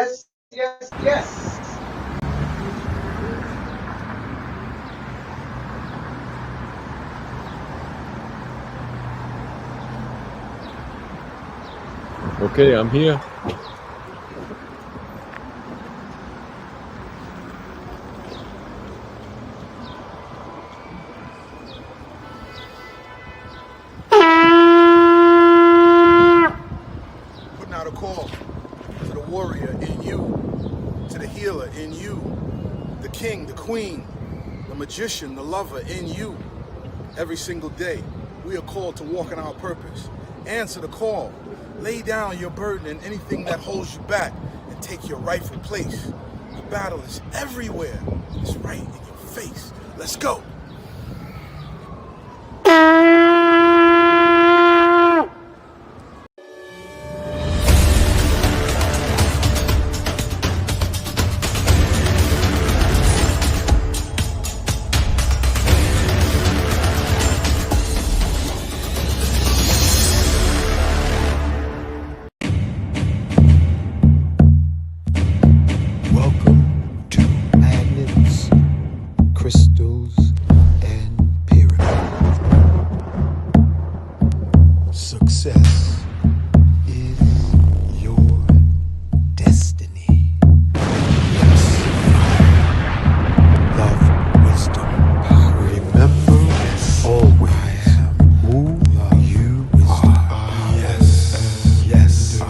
Yes, yes, yes. Okay, I'm here. Putting out a call to the warrior in you, to the healer in you, the king, the queen, the magician, the lover in you. Every single day, we are called to walk in our purpose. Answer the call. Lay down your burden and anything that holds you back and take your rightful place. The battle is everywhere. It's right in your face. Let's go. Welcome to Magnets, Crystals, and Pyramids. Success is your destiny. Yes. Love, wisdom, power. Remember, always who you are. Yes. Yes. I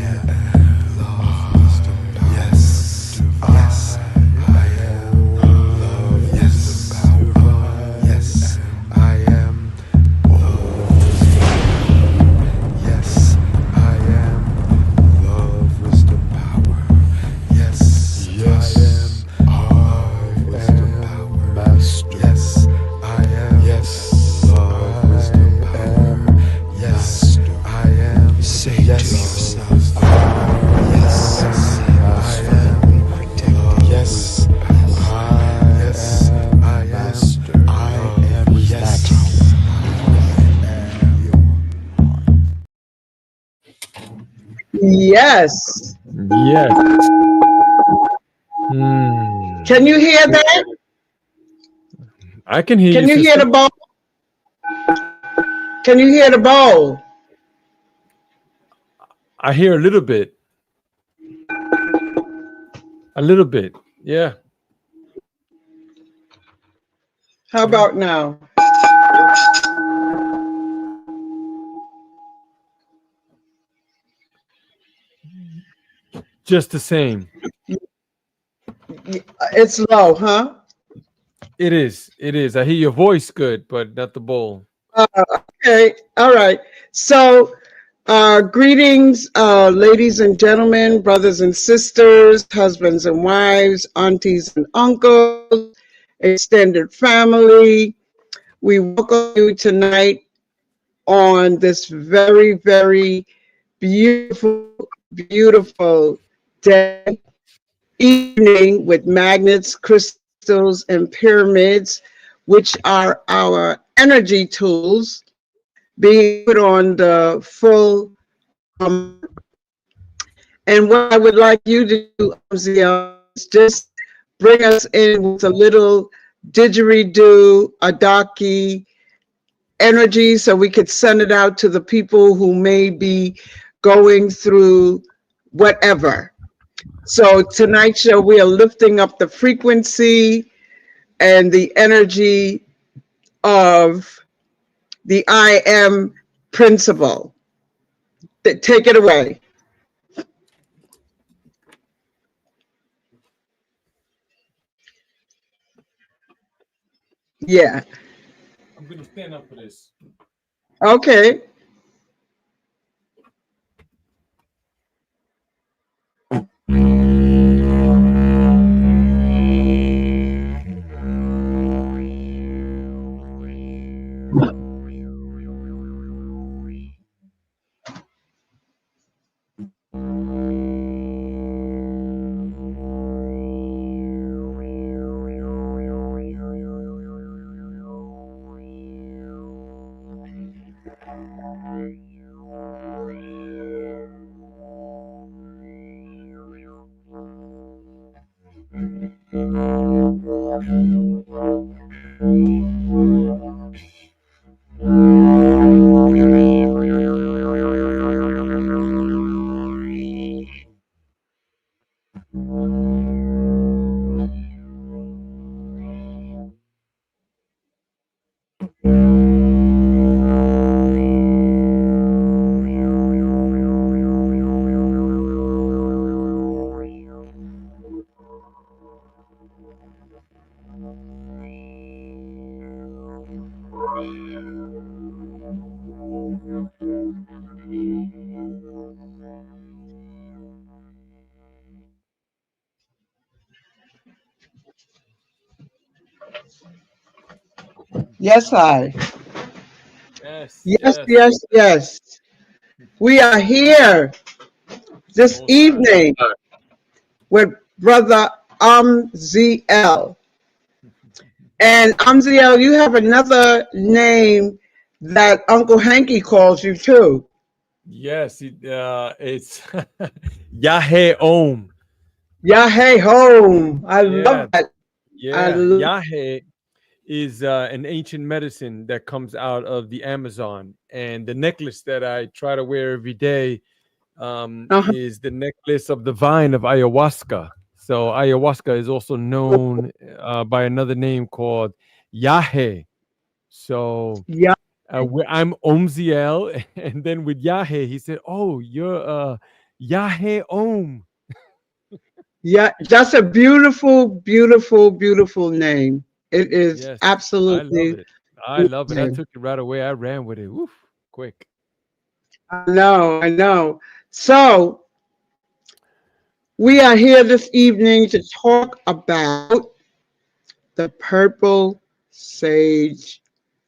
am love, wisdom, power. Yes. Yes. I am love. Yes. Power. Yes. I am love. Yes. I am love, wisdom, power. Yes. Yes. I am love, wisdom, power. Master. Yes. I am. Yes. Love, wisdom, power. Yes. I am. Say yes. To yourself. Yes. I am protected. Yes. Yes. I am. I am. Yes. Yes. Yes. Can you hear that? I can hear Can you, you hear sister. the bowl? Can you hear the bowl? I hear a little bit. A little bit. Yeah. How about now? Just the same. It's low, huh? It is. It is. I hear your voice good, but not the bowl. Okay, all right. So, greetings, ladies and gentlemen, brothers and sisters, husbands and wives, aunties and uncles, extended family. We welcome you tonight on this very, very beautiful, beautiful day, evening with magnets, crystals, and pyramids, which are our energy tools being put on the full. And what I would like you to do, is just bring us in with a little didgeridoo, adaki energy so we could send it out to the people who may be going through whatever. So tonight's show, we are lifting up the frequency and the energy of the I am principle. Take it away. Yeah. I'm gonna stand up for this. Okay. Yes, I. Yes, Yes, yes. yes, yes. We are here this Most high. evening with Brother ZL. And ZL, you have another name that Uncle Hanky calls you too. Yes, it's Yahé Om. Yahey home. I Yeah, love that. I yeah. love, Yahé is an ancient medicine that comes out of the Amazon. And the necklace that I try to wear every day uh-huh. is the necklace of the vine of ayahuasca. So ayahuasca is also known by another name called Yahé. So Yeah, I'm Omziel, and then with Yahé, he said, "Oh, you're Yahé Om." yeah. That's a beautiful, beautiful, beautiful name. It is Yes, I love absolutely it. I love it. I amazing. took it right away. I ran with it. Woof, quick. I know, I know. So we are here this evening to talk about the Purple Sage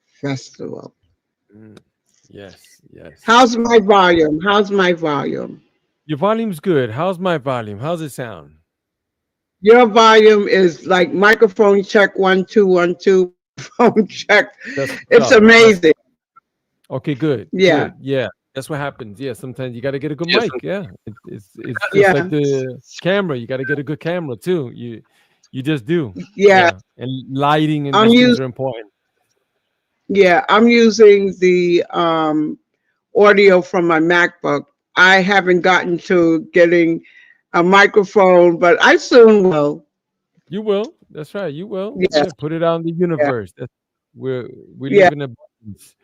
Festival. Mm, yes, yes. How's my volume? How's my volume? Your volume's good. How's my volume? How's it sound? Your volume is like microphone check 1 2 1 2. Phone check. That's It's what's up. That's amazing. okay. Good, Yeah, good. Yeah, that's what happens. Yeah, sometimes you got to get a good mic. Yeah, it's just like yeah, the camera. You got to get a good camera too. You just do. yeah. Yeah, and lighting and I'm these things using are important. I'm using the audio from my MacBook. I haven't gotten to getting a microphone, but I soon will. You will. That's right. You will. Yeah, Yeah, put it out in the yeah, universe. That's where we yeah. live in abundance.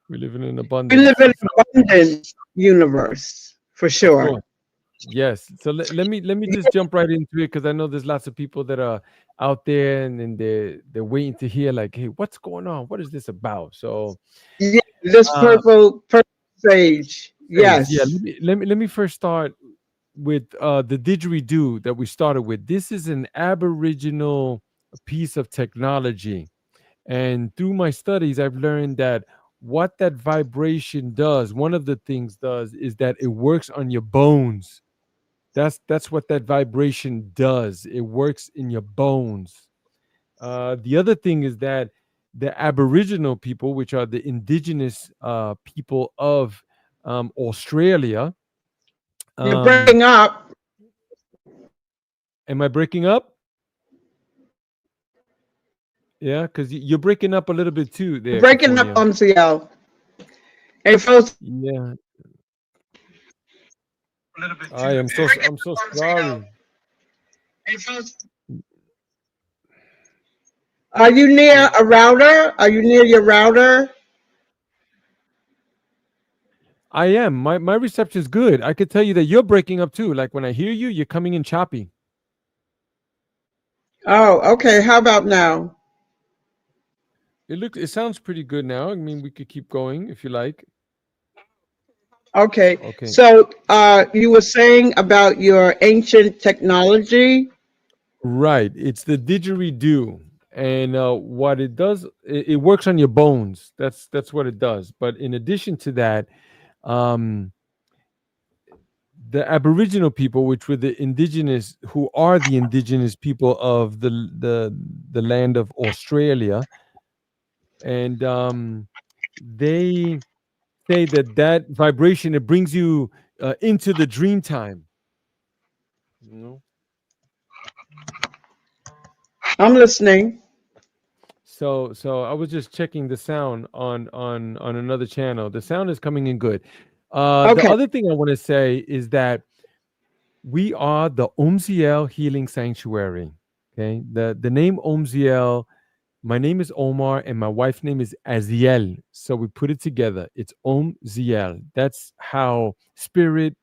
We live in an We live abundance. in So, an abundant universe for of sure. course. Yes. So let me just jump right into it because I know there's lots of people that are out there and they're waiting to hear like, hey, what's going on? What is this about? So Yeah, this uh purple sage. sage, yeah, Yes. let me first start with the didgeridoo that we started with. This is an aboriginal piece of technology. And through my studies, I've learned that what that vibration does, one of the things does is that it works on your bones. That's what that vibration does. It works in your bones. The other thing is that the Aboriginal people, which are the indigenous people of Australia, You're um, breaking up. am I breaking up? Yeah, because you're breaking up a little bit too You're there, breaking up Kufunya. on CL. And first, Yeah, I'm so sorry. are you near Yeah, a router? Are you near your router? I am. My reception is good. I could tell you that you're breaking up too. Like when I hear you, you're coming in choppy. Oh, okay. How about now? It sounds pretty good now. I mean, we could keep going if you like. Okay. Okay. So you were saying about your ancient technology. Right. It's the didgeridoo. And what it does, it works on your bones. That's what it does. But in addition to that, um, the Aboriginal people, which were the indigenous, who are the indigenous people of the land of Australia, and they say that that vibration it brings you into the dream time. You know, I'm listening. so I was just checking the sound on another channel. The sound is coming in good. The Okay. other thing I want to say is that We are the Omziel Healing Sanctuary. Okay. The name Omziel, my name is Omar and my wife's name is Aziel. So we put it together. It's Omziel. That's how spirit,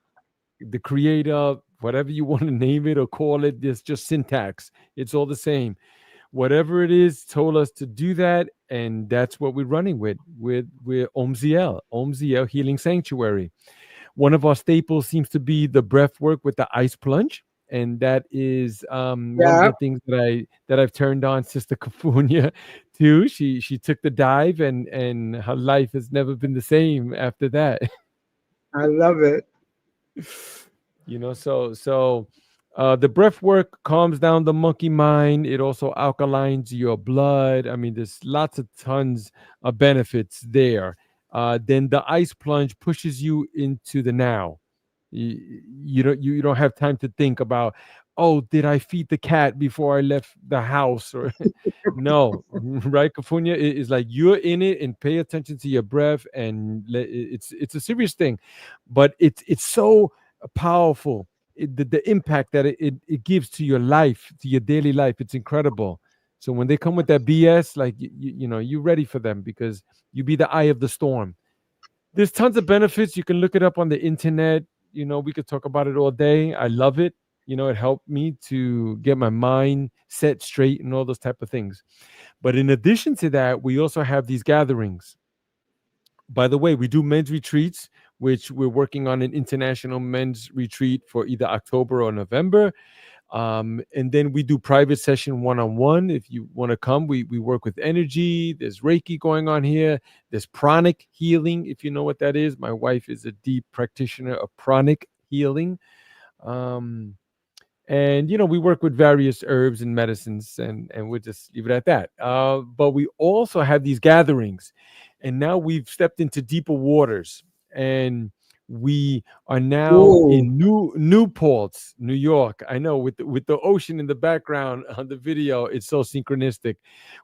the creator, whatever you want to name it or call it, it's just syntax. It's all the same. Whatever it is, told us to do that, and that's what we're running with. We're Omziel Healing Sanctuary. One of our staples seems to be the breath work with the ice plunge. And that is one of Yeah, the things that I've turned on Sister Kufunya to. She took the dive, and her life has never been the same after that. I love it. The breath work calms down the monkey mind. It also alkalines your blood. I mean, there's lots of tons of benefits there. Then the ice plunge pushes you into the now. You don't have time to think about, oh, did I feed the cat before I left the house? Or no, right? Kufunya is like you're in it and pay attention to your breath, and it's a serious thing, but it's so powerful. The impact that it gives to your life, to your daily life, it's incredible. So when they come with that BS, like you're ready for them because you be the eye of the storm. There's tons of benefits. You can look it up on the internet. We could talk about it all day. I love it. It helped me to get my mind set straight and all those type of things. But in addition to that, we also have these gatherings. By the way, we do men's retreats, which we're working on an international men's retreat for either October or November. And then we do private session one-on-one. If you want to come, we work with energy. There's Reiki going on here. There's pranic healing, if you know what that is. My wife is a deep practitioner of pranic healing. And we work with various herbs and medicines, and we'll just leave it at that. But we also have these gatherings, and now we've stepped into deeper waters, and we are now Ooh, in Newport, New York. I know, with the ocean in the background on the video, it's so synchronistic.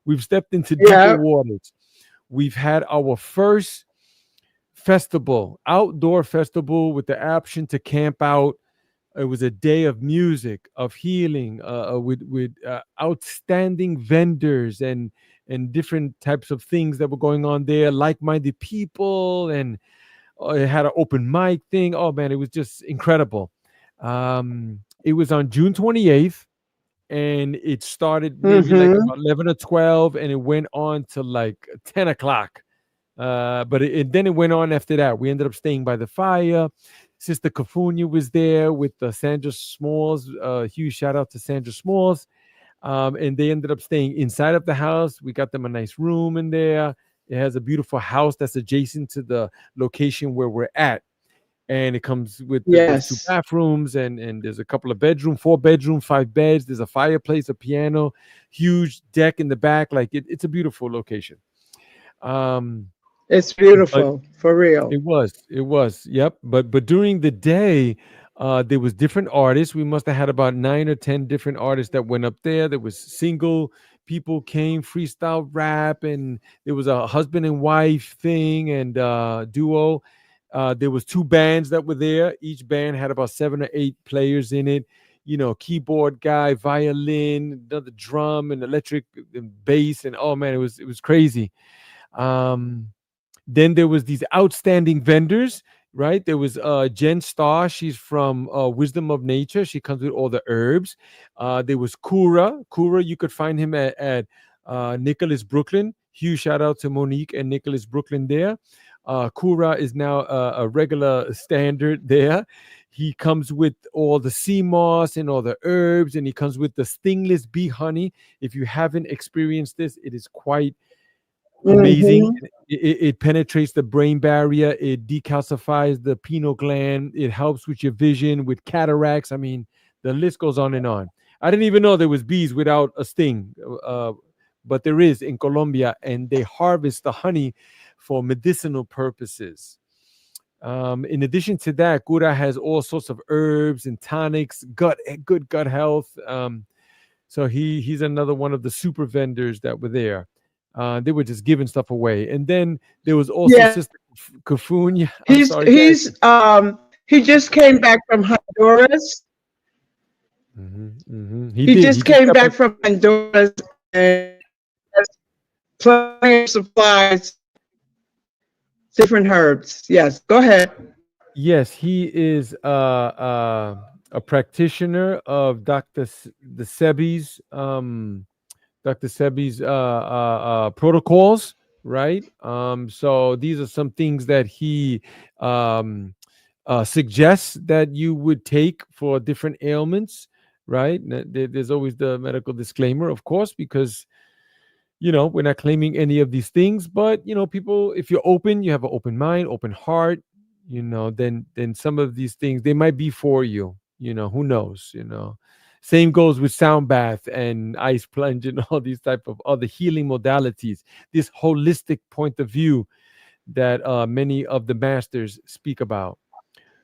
We've stepped into deeper yeah. waters. We've had our first festival, outdoor festival, with the option to camp out. It was a day of music, of healing, with outstanding vendors and different types of things that were going on there, like-minded people, and it had an open mic thing. Oh man, it was just incredible. It was on June 28th, and it started maybe like Mm-hmm. about 11 or 12, and it went on to like 10 o'clock. But then it went on after that. We ended up staying by the fire. Sister Kufunya was there with Sandra Smalls. Huge shout out to Sandra Smalls. And they ended up staying inside of the house. We got them a nice room in there. It has a beautiful house that's adjacent to the location where we're at. And it comes with there's two Yes, bathrooms, and there's a couple of bedroom, 4 bedroom, 5 beds. There's a fireplace, a piano, huge deck in the back. Like it's a beautiful location. Um, it's but beautiful for real. it was, yep. But during the day, there was different artists. We must have had about 9 or 10 different artists that went up there. There was single people came, freestyle rap, and there was a husband and wife thing and duo. There was two bands that were there. Each band had about 7 or 8 players in it. Keyboard guy, violin, another drum, and electric and bass, and oh man, it was crazy. Um, then there was these outstanding vendors, right? There was Jen Starr. She's from Wisdom of Nature. She comes with all the herbs. There was Kura. Kura, you could find him at Nicholas Brooklyn. Huge shout out to Monique and Nicholas Brooklyn there. Kura is now a regular standard there. He comes with all the sea moss and all the herbs, and he comes with the stingless bee honey. If you haven't experienced this, it is quite amazing. Mm-hmm. It penetrates the brain barrier. It decalcifies the pineal gland. It helps with your vision, with cataracts. I mean, the list goes on and on. I didn't even know there was bees without a sting, but there is in Colombia, and they harvest the honey for medicinal purposes. In addition to that, Gura has all sorts of herbs and tonics, good gut health. So he's another one of the super vendors that were there. They were just giving stuff away. And then there was also Yeah, Sister Kufunya. I'm he's sorry, guys. he's he just came back from Honduras. He He did. He just just came got back back. from Honduras and has plenty of supplies, different herbs. Yes, go ahead. Yes, he is a practitioner of Dr. Sebi's protocols, right? So these are some things that he um, suggests that you would take for different ailments, right? There's always the medical disclaimer, of course, because we're not claiming any of these things, but people, if you're open, you have an open mind, open heart, then some of these things they might be for you. Who knows? Same goes with sound bath and ice plunge and all these type of other healing modalities. This holistic point of view that many of the masters speak about.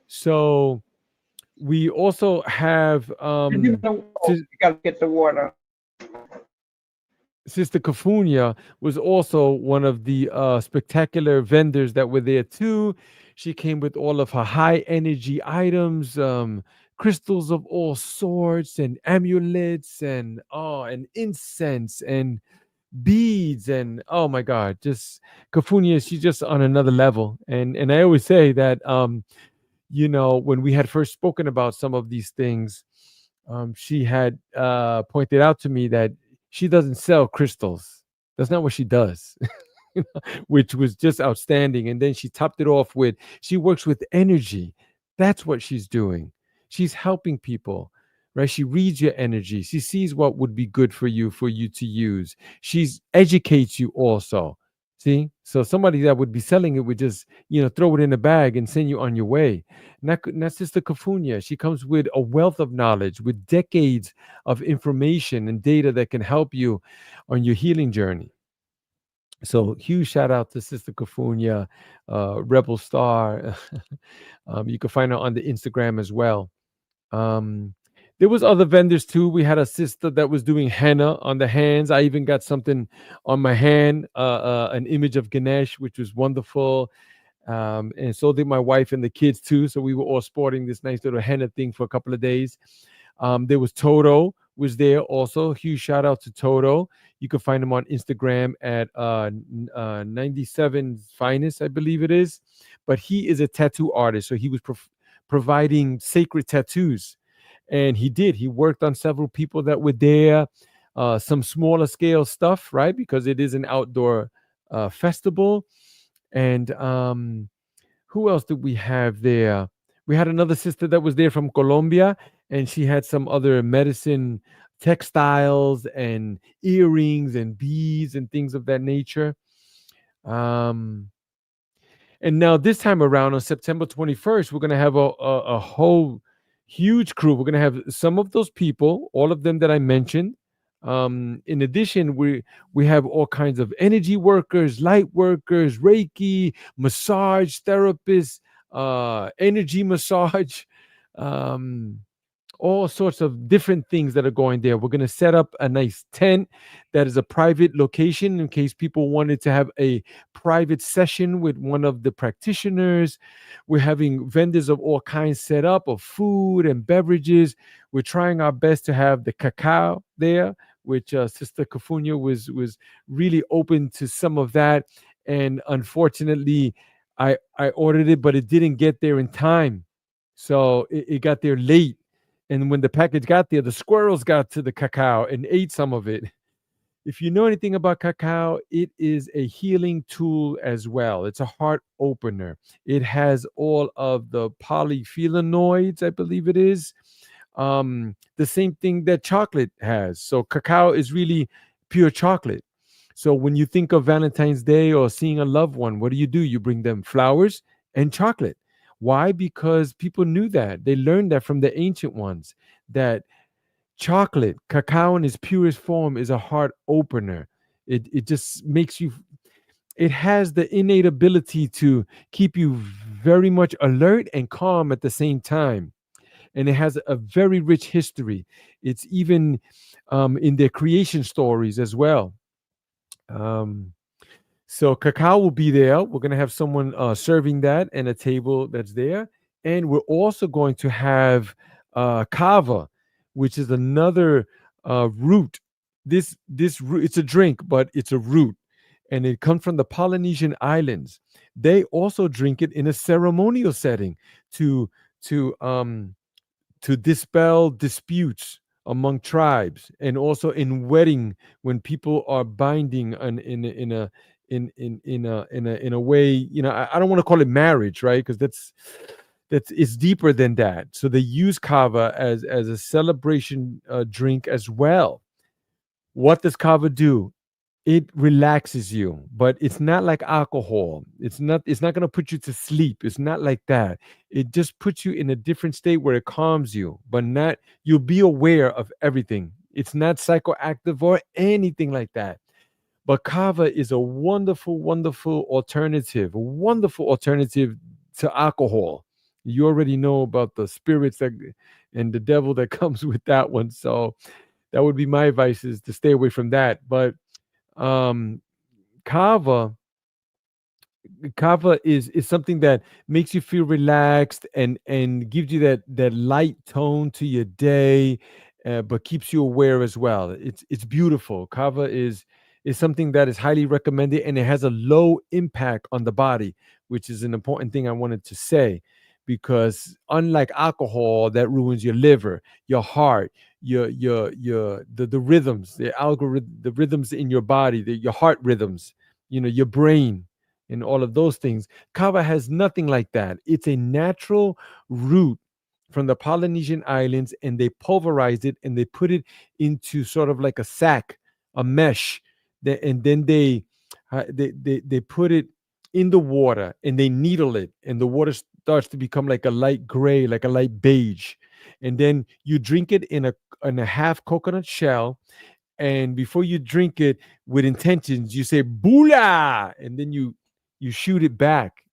So we also have Sis- You gotta get the water. Sister Kufunya was also one of the spectacular vendors that were there too. She came with all of her high energy items, crystals of all sorts, and amulets, and incense, and beads, and oh my God, just Kufunya. She's just on another level. And I always say that when we had first spoken about some of these things, she had pointed out to me that she doesn't sell crystals. That's not what she does, which was just outstanding. And then she topped it off with she works with energy. That's what she's doing. She's helping people, right? She reads your energy. She sees what would be good for you to use. She's educates you also. See, so somebody that would be selling it would just throw it in a bag and send you on your way. Not Sister Kafunya. She comes with a wealth of knowledge, with decades of information and data that can help you on your healing journey. So huge shout out to Sister Kafunya, Rebel Star. You can find her on the Instagram as well. Um, there was other vendors too. We had a sister that was doing henna on the hands. I even got something on my hand, an image of Ganesh, which was wonderful. And so did my wife and the kids too. So we were all sporting this nice little henna thing for a couple of days. There was Toto was there also. Huge shout out to Toto. You can find him on Instagram at 97 Finest, I believe it is. But he is a tattoo artist, so he was providing sacred tattoos, and he did. He worked on several people that were there. Some smaller scale stuff, right? Because it is an outdoor festival. And who else did we have there? We had another sister that was there from Colombia, and she had some other medicine textiles and earrings and beads and things of that nature. Um, and now this time around on September 21st, we're going to have a whole huge crew. We're going to have some of those people, all of them that I mentioned. In addition, we have all kinds of energy workers, light workers, Reiki, massage therapists, energy massage, um, all sorts of different things that are going there. We're going to set up a nice tent that is a private location in case people wanted to have a private session with one of the practitioners. We're having vendors of all kinds set up of food and beverages. We're trying our best to have the cacao there, which Sister Kafunya was really open to some of that. And unfortunately, I ordered it, but it didn't get there in time. So it got there late. And when the package got there, the squirrels got to the cacao and ate some of it. If you know anything about cacao, it is a healing tool as well. It's a heart opener. It has all of the polyphenolics, I believe it is. The same thing that chocolate has. So cacao is really pure chocolate. So when you think of Valentine's Day or seeing a loved one, what do? You bring them flowers and chocolate. Why? Because people knew that. They learned that from the ancient ones, that chocolate, cacao in its purest form, is a heart opener. It just makes you, it has the innate ability to keep you very much alert and calm at the same time. And it has a very rich history. It's even in their creation stories as well. Um, so cacao will be there. We're going to have someone serving that and a table that's there. And we're also going to have kava, which is another root. This root, it's a drink, but it's a root, and it comes from the Polynesian islands. They also drink it in a ceremonial setting to to um to dispel disputes among tribes, and also in wedding when people are binding in a way, I don't want to call it marriage, right? Because that's it's deeper than that. So they use kava as a celebration drink as well. What does kava do? It relaxes you, but it's not like alcohol. It's not going to put you to sleep. It's not like that. It just puts you in a different state where it calms you, but not you'll be aware of everything. It's not psychoactive or anything like that. But kava is a wonderful, wonderful alternative to alcohol. You already know about the spirits that and the devil that comes with that one. So that would be my advice, is to stay away from that. But um kava kava is something that makes you feel relaxed and gives you that light tone to your day, but keeps you aware as well. It's beautiful. Kava is something that is highly recommended, and it has a low impact on the body, which is an important thing I wanted to say, because unlike alcohol that ruins your liver, your heart, the rhythms, the rhythms in your body, your heart rhythms, your brain, and all of those things. Kava has nothing like that. It's a natural root from the Polynesian islands, and they pulverize it and they put it into sort of like a sack, a mesh, and then they put it in the water and they needle it, and the water starts to become like a light gray, like a light beige, and then you drink it in a half coconut shell, and before you drink it with intentions, you say "bula," and then you shoot it back.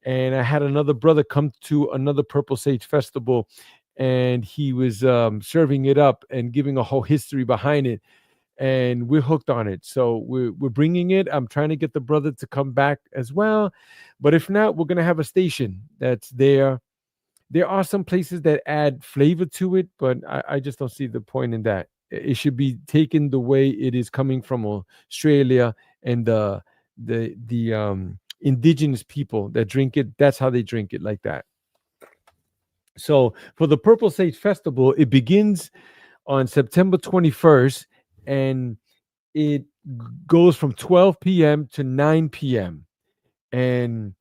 And I had another brother come to another Purple Sage festival, and he was serving it up and giving a whole history behind it, and we're hooked on it. So we're bringing it. I'm trying to get the brother to come back as well, but if not, we're gonna have a station that's there. There are some places that add flavor to it, but I just don't see the point in that. It should be taken the way it is coming from Australia, and the indigenous people that drink it. That's how they drink it, like that. So for the Purple Sage Festival, it begins on September 21st, and it goes from 12 p.m. to 9 p.m. And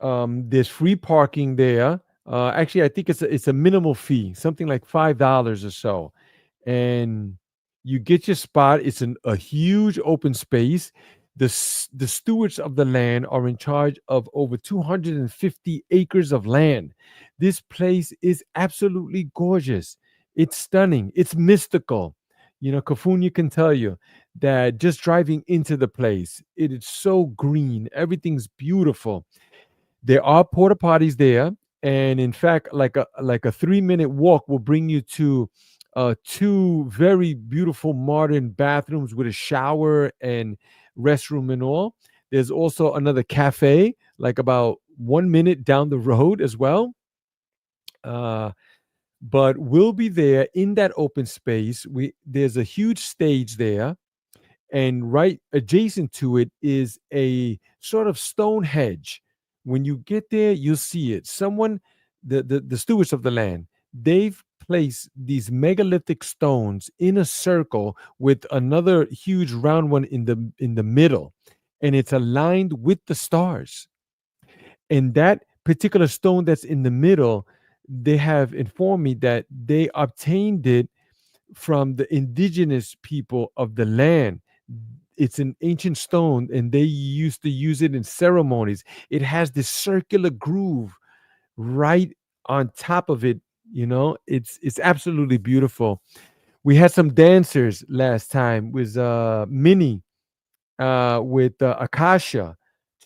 there's free parking there. Actually, I think it's a minimal fee, something like $5 or so, and you get your spot. It's a huge open space. The stewards of the land are in charge of over 250 acres of land. This place is absolutely gorgeous. It's stunning. It's mystical. Kufunya can tell you that just driving into the place, it is so green. Everything's beautiful. There are porta potties there, and in fact, like a 3-minute walk will bring you to two very beautiful modern bathrooms with a shower and restroom and all. There's also another cafe, like about 1 minute down the road as well. But we'll be there in that open space. There's a huge stage there, and right adjacent to it is a sort of stone hedge. When you get there, you'll see it. The stewards of the land, they've placed these megalithic stones in a circle with another huge round one in the middle, and it's aligned with the stars. And that particular stone that's in the middle, they have informed me that they obtained it from the indigenous people of the land. It's an ancient stone, and they used to use it in ceremonies. It has this circular groove right on top of it. It's absolutely beautiful. We had some dancers last time with Minnie, with Akasha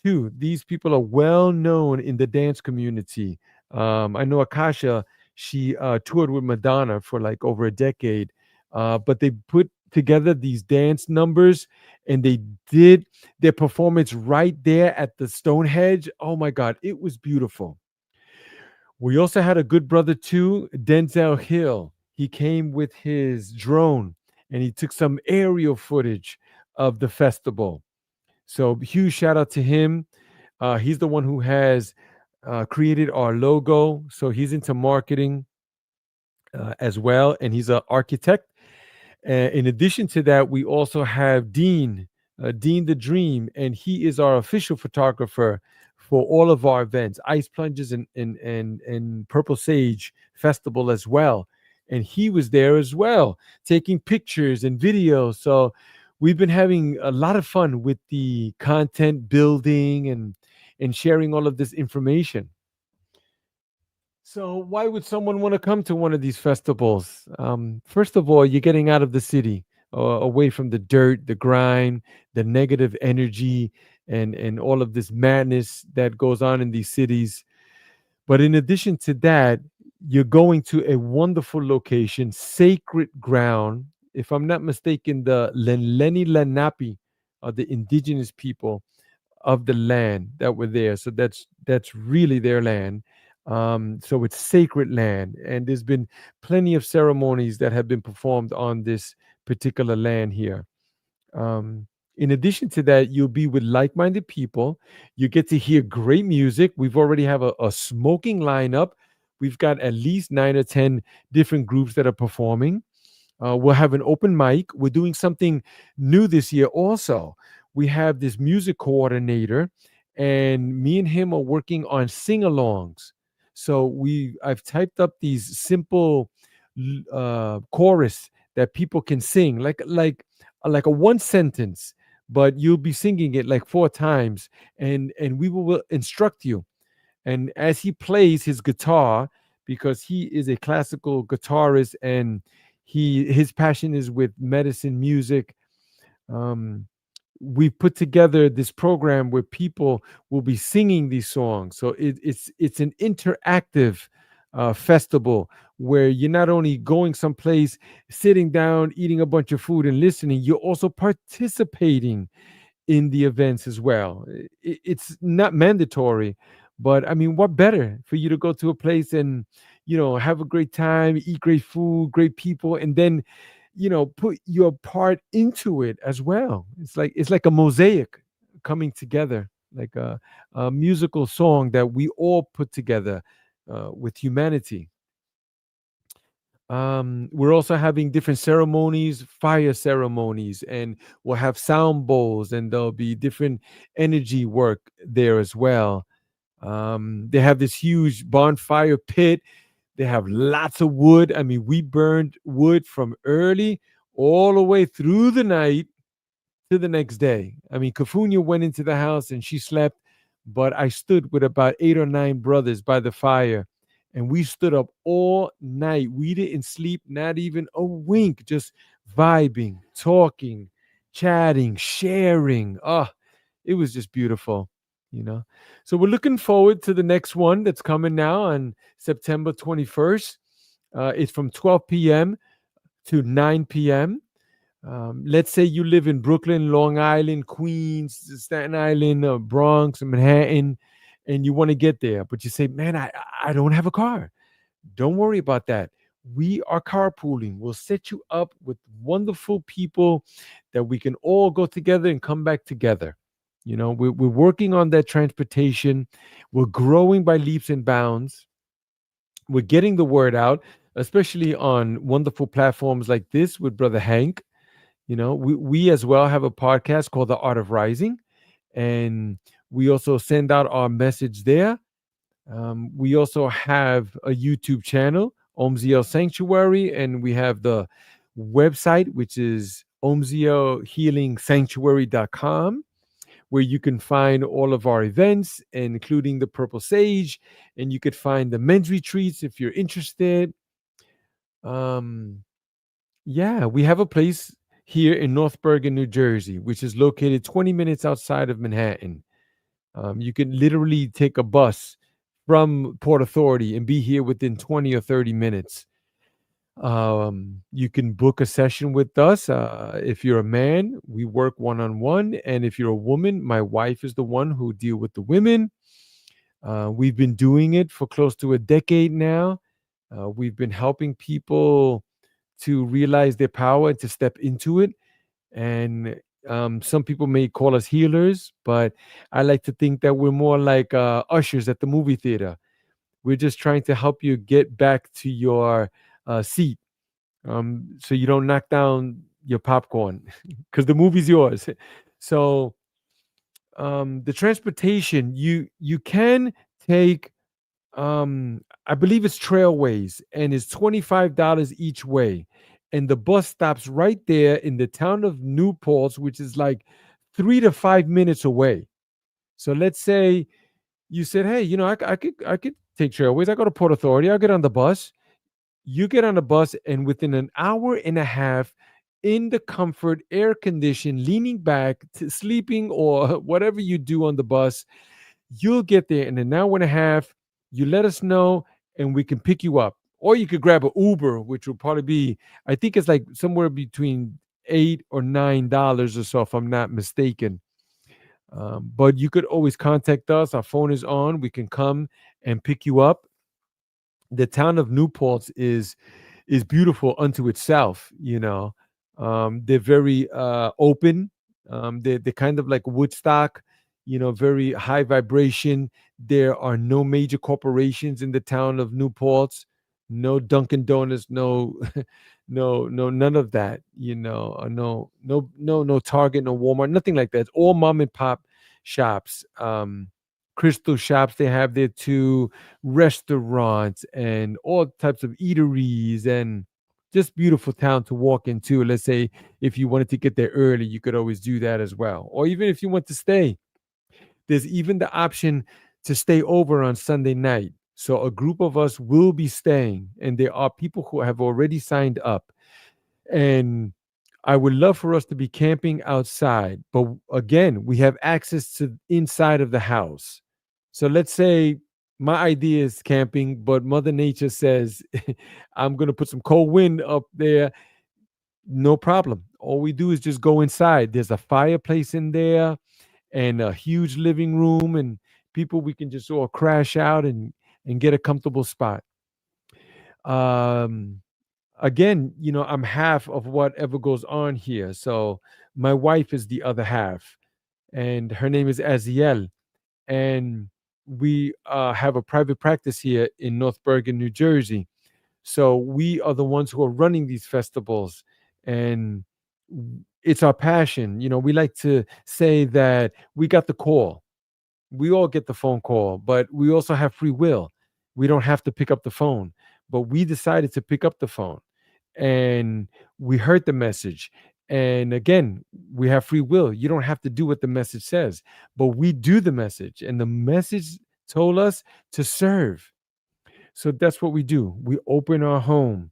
too. These people are well known in the dance community. I know Akasha. She toured with Madonna for like over a decade, but they put together these dance numbers, and they did their performance right there at the Stonehenge. Oh my God, it was beautiful. We also had a good brother too, Denzel Hill. he came with his drone and he took some aerial footage of the festival. So huge shout out to him. He's the one who has created our logo. So he's into marketing as well, and he's an architect. In addition to that, we also have Dean, Dean the Dream, and he is our official photographer for all of our events, Ice Plunges and Purple Sage Festival as well. And he was there as well, taking pictures and videos. So we've been having a lot of fun with the content building and sharing all of this information. So, why would someone want to come to one of these festivals? First of all, you're getting out of the city, away from the dirt, the grind, the negative energy, and all of this madness that goes on in these cities. But in addition to that, you're going to a wonderful location, sacred ground. If I'm not mistaken, the Lenleni Lenape are the indigenous people of the land that were there. So that's really their land. So it's sacred land, and there's been plenty of ceremonies that have been performed on this particular land here. Um, in addition to that, you'll be with like-minded people. You get to hear great music. We've already have a smoking lineup. We've got at least 9 or 10 different groups that are performing. We'll have an open mic. We're doing something new this year also. We have this music coordinator, and me and him are working on sing-alongs. So I've typed up these simple chorus that people can sing, like a one sentence, but you'll be singing it like 4 times, and we will instruct you. And as he plays his guitar, because he is a classical guitarist and his passion is with medicine music, um, we put together this program where people will be singing these songs. So it's an interactive festival where you're not only going someplace, sitting down, eating a bunch of food and listening, you're also participating in the events as well. It's not mandatory, but I mean, what better for you to go to a place and have a great time, eat great food, great people, and then put your part into it as well. It's like a mosaic coming together, like a musical song that we all put together with humanity. We're also having different ceremonies, fire ceremonies, and we'll have sound bowls, and there'll be different energy work there as well. They have this huge bonfire pit. They have lots of wood. I mean, we burned wood from early all the way through the night to the next day. I mean, Kufunya went into the house and she slept, but I stood with about 8 or 9 brothers by the fire, and we stood up all night. We didn't sleep, not even a wink, just vibing, talking, chatting, sharing. Oh, it was just beautiful, you know. So we're looking forward to the next one that's coming now on September 21st. It's from 12 p.m. to 9 p.m. Let's say you live in Brooklyn, Long Island, Queens, Staten Island, Bronx, Manhattan, and you want to get there, but you say, man, I don't have a car. Don't worry about that. We are carpooling. We'll set you up with wonderful people that we can all go together and come back together. We're working on that transportation. We're growing by leaps and bounds. We're getting the word out, especially on wonderful platforms like this with Brother Hank. We as well have a podcast called The Art of Rising, and we also send out our message there. We also have a YouTube channel, Omziel Sanctuary, and we have the website, which is omzielhealingsanctuary.com, where you can find all of our events, including the Purple Sage, and you could find the men's retreats if you're interested. Yeah, we have a place here in North Bergen, New Jersey, which is located 20 minutes outside of Manhattan. You can literally take a bus from Port Authority and be here within 20 or 30 minutes. You can book a session with us. If you're a man, we work one-on-one. And if you're a woman, my wife is the one who deal with the women. We've been doing it for close to a decade now. We've been helping people to realize their power and to step into it. And some people may call us healers, but I like to think that we're more like ushers at the movie theater. We're just trying to help you get back to your seat, so you don't knock down your popcorn because the movie's yours. So the transportation, you can take, I believe it's Trailways, and it's $25 each way. And the bus stops right there in the town of Newport, which is like 3 to 5 minutes away. So let's say you said, "Hey, I could take Trailways. I go to Port Authority. I'll get on the bus." You get on the bus, and within an hour and a half, in the comfort, air conditioned, leaning back, sleeping, or whatever you do on the bus, you'll get there in an hour and a half. You let us know, and we can pick you up. Or you could grab an Uber, which will probably be, I think it's like somewhere between $8 or $9 or so, if I'm not mistaken. But you could always contact us. Our phone is on. We can come and pick you up. The town of Newport is beautiful unto itself. They're very open. They're kind of like Woodstock, very high vibration. There are no major corporations in the town of Newport. No Dunkin' Donuts, no no, none of that. No Target, no Walmart, nothing like that. It's all mom and pop shops. Crystal shops they have there too, restaurants and all types of eateries, and just beautiful town to walk into. Let's say if you wanted to get there early, you could always do that as well. Or even if you want to stay, there's even the option to stay over on Sunday night. So a group of us will be staying, and there are people who have already signed up. And I would love for us to be camping outside, but again, we have access to inside of the house. So let's say my idea is camping, but Mother Nature says I'm going to put some cold wind up there. No problem. All we do is just go inside. There's a fireplace in there and a huge living room, and people we can just all crash out and get a comfortable spot. Um, Again, I'm half of whatever goes on here. So my wife is the other half, and her name is Aziel. And we have a private practice here in North Bergen, New Jersey. So we are the ones who are running these festivals, and it's our passion. We like to say that we got the call. We all get the phone call, but we also have free will. We don't have to pick up the phone, but we decided to pick up the phone, and we heard the message. And again, we have free will. You don't have to do what the message says, but we do the message, and the message told us to serve. So that's what we do. We open our home,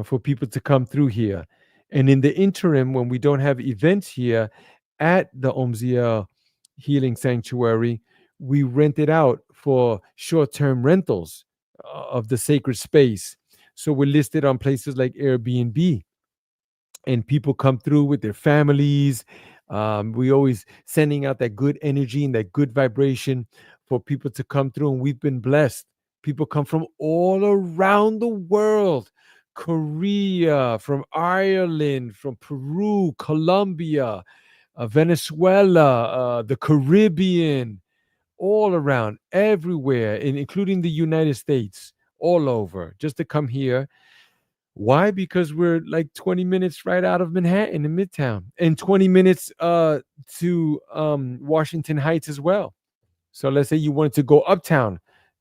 for people to come through here. And in the interim, when we don't have events here at the Omzia Healing Sanctuary, we rent it out for short-term rentals of the sacred space. So we're listed on places like Airbnb, and people come through with their families. We always sending out that good energy and that good vibration for people to come through, and we've been blessed. People come from all around the world: Korea, from Ireland, from Peru, Colombia, Venezuela, the Caribbean, all around, everywhere, including the United States, all over, just to come here. Why? Because we're like 20 minutes right out of Manhattan in Midtown, and 20 minutes to Washington Heights as well. So let's say you wanted to go uptown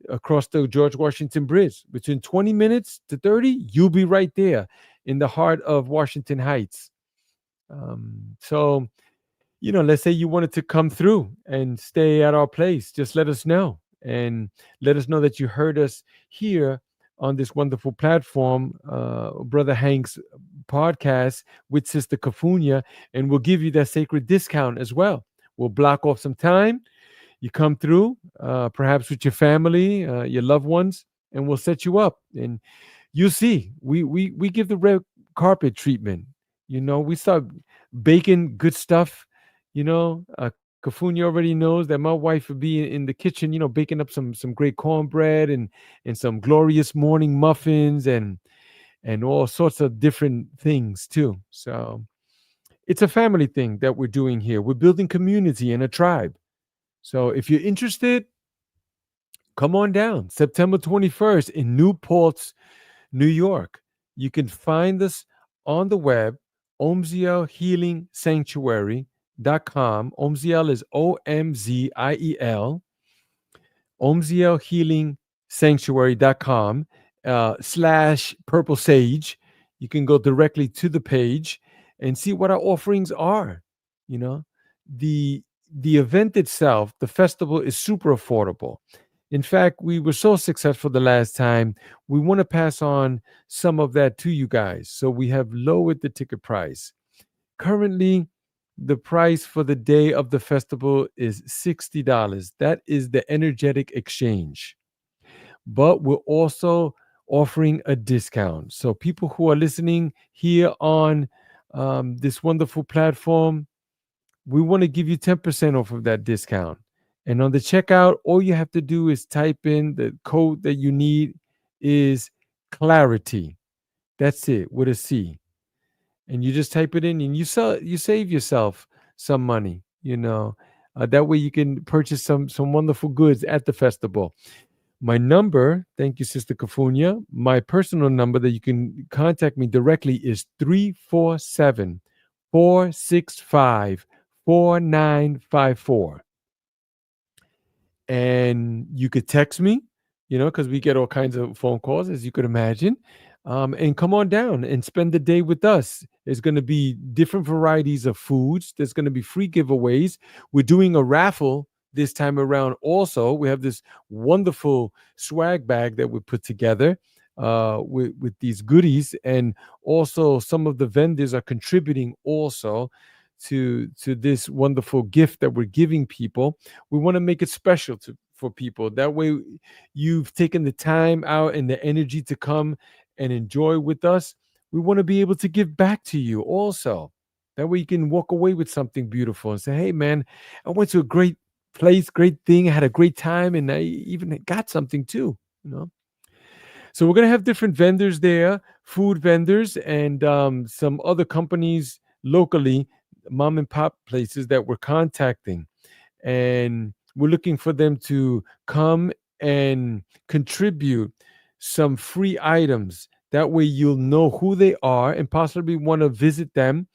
across the George Washington Bridge, between 20 minutes to 30, you'll be right there in the heart of Washington Heights. So, let's say you wanted to come through and stay at our place, just let us know, and let us know that you heard us here on this wonderful platform, Brother Hank's podcast with Sister Kufunya, and we'll give you that sacred discount as well. We'll block off some time. You come through, perhaps with your family, your loved ones, and we'll set you up. And you'll see, we give the red carpet treatment. We start baking good stuff. Kufunya already knows that my wife would be in the kitchen, baking up some great cornbread and some glorious morning muffins, and and all sorts of different things too. So it's a family thing that we're doing here. We're building community and a tribe. So if you're interested, come on down September 21st in Newport, New York. You can find us on the web, Omziel Healing Sanctuary.com. Omziel is OMZIEL. Omziel Healing Sanctuary.com slash Purple Sage. You can go directly to the page and see what our offerings are. You know, the event itself, the festival, is super affordable. In fact, we were so successful the last time, we want to pass on some of that to you guys. So we have lowered the ticket price. Currently, the price for the day of the festival is $60. That is the energetic exchange. But we're also offering a discount. So people who are listening here on this wonderful platform, we want to give you 10% off of that discount. And on the checkout, all you have to do is type in the code that you need is clarity. That's it, with a C. And you just type it in and you save yourself some money, that way you can purchase some wonderful goods at the festival. My number, thank you, Sister Kufunya. My personal number that you can contact me directly is 347-465-4954. And you could text me, because we get all kinds of phone calls, as you could imagine. And come on down and spend the day with us. There's going to be different varieties of foods. There's going to be free giveaways. We're doing a raffle this time around also. We have this wonderful swag bag that we put together with these goodies. And also some of the vendors are contributing also to this wonderful gift that we're giving people. We want to make it special for people. That way you've taken the time out and the energy to come and enjoy with us. We want to be able to give back to you also. That way you can walk away with something beautiful and say, hey man, I went to a great place, great thing. I had a great time, and I even got something too, So we're going to have different vendors there, food vendors, and some other companies locally, mom and pop places that we're contacting. And we're looking for them to come and contribute some free items. That way you'll know who they are and possibly want to visit them.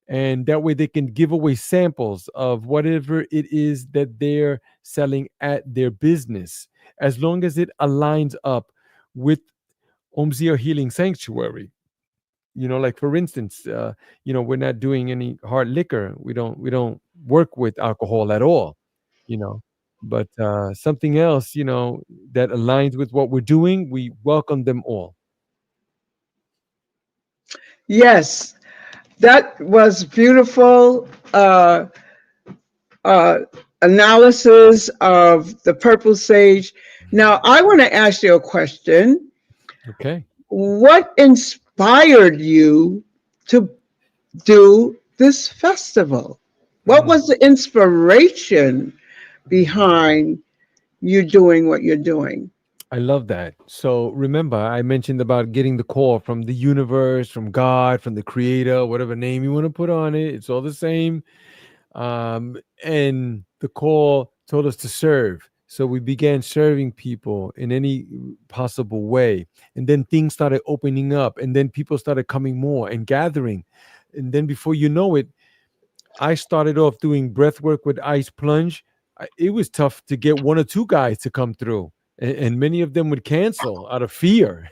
And that way they can give away samples of whatever it is that they're selling at their business, as long as it aligns up with Omziel Healing Sanctuary. Like for instance, we're not doing any hard liquor. We don't work with alcohol at all, but something else, that aligns with what we're doing, we welcome them all. Yes, that was beautiful uh, analysis of the purple sage. Now, I want to ask you a question. Okay. What inspired you to do this festival? What was the inspiration behind you doing what you're doing? I love that. So remember, I mentioned about getting the call from the universe, from God, from the creator, whatever name you want to put on it. It's all the same. And the call told us to serve. So we began serving people in any possible way. And then things started opening up. And then people started coming more and gathering. And then before you know it, I started off doing breath work with ice plunge. It was tough to get one or two guys to come through. And many of them would cancel out of fear,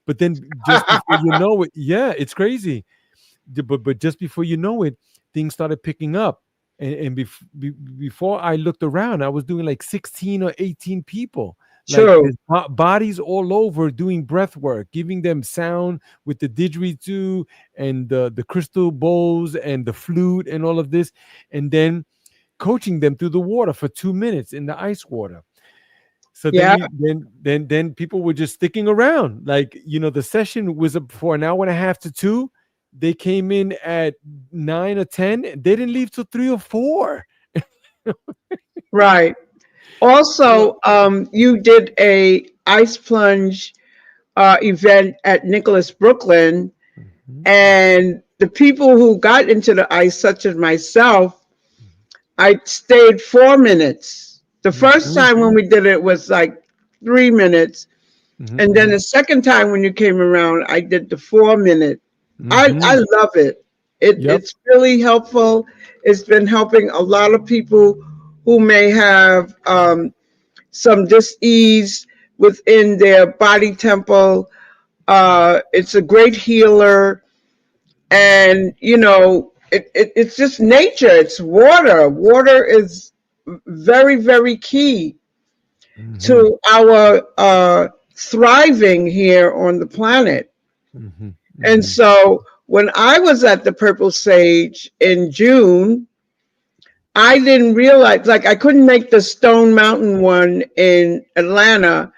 But then just before you know it, yeah, it's crazy. But just before you know it, things started picking up. And before I looked around, I was doing like 16 or 18 people. True. Like bodies all over doing breath work, giving them sound with the didgeridoo and the crystal bowls and the flute and all of this. And then coaching them through the water for 2 minutes in the ice water. So Yeah. then people were just sticking around. Like, the session was up for an hour and a half to 2. They came in at 9 or 10. They didn't leave till 3 or 4. Right. Also, you did a ice plunge event at Nicholas, Brooklyn. Mhm. And the people who got into the ice, such as myself, I stayed 4 minutes. The first Mhm. time when we did it was like 3 minutes. Mhm. And then Mhm. the second time when you came around, I did the 4 minute. I Mhm. love it. Yep. It's really helpful. It's been helping a lot of people who may have some dis-ease within their body temple. It's a great healer. And, it's just nature. It's water. Water is very, very key Mhm. to our thriving here on the planet. Mhm. And Mhm. so when I was at the Purple Sage in June, I didn't realize, like, I couldn't make the Stone Mountain one in Atlanta,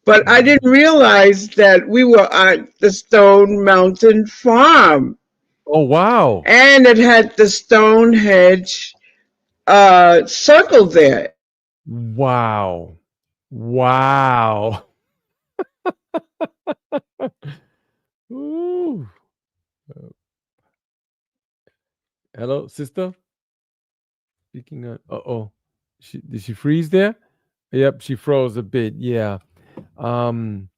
but I Mhm. didn't realize that we were at the Stone Mountain farm Oh wow. and it had the Stonehenge circle there. Wow. Wow. Ooh. Hello, sister. Speaking of, oh, did she freeze there? Yep, she froze a bit. Yeah. Um,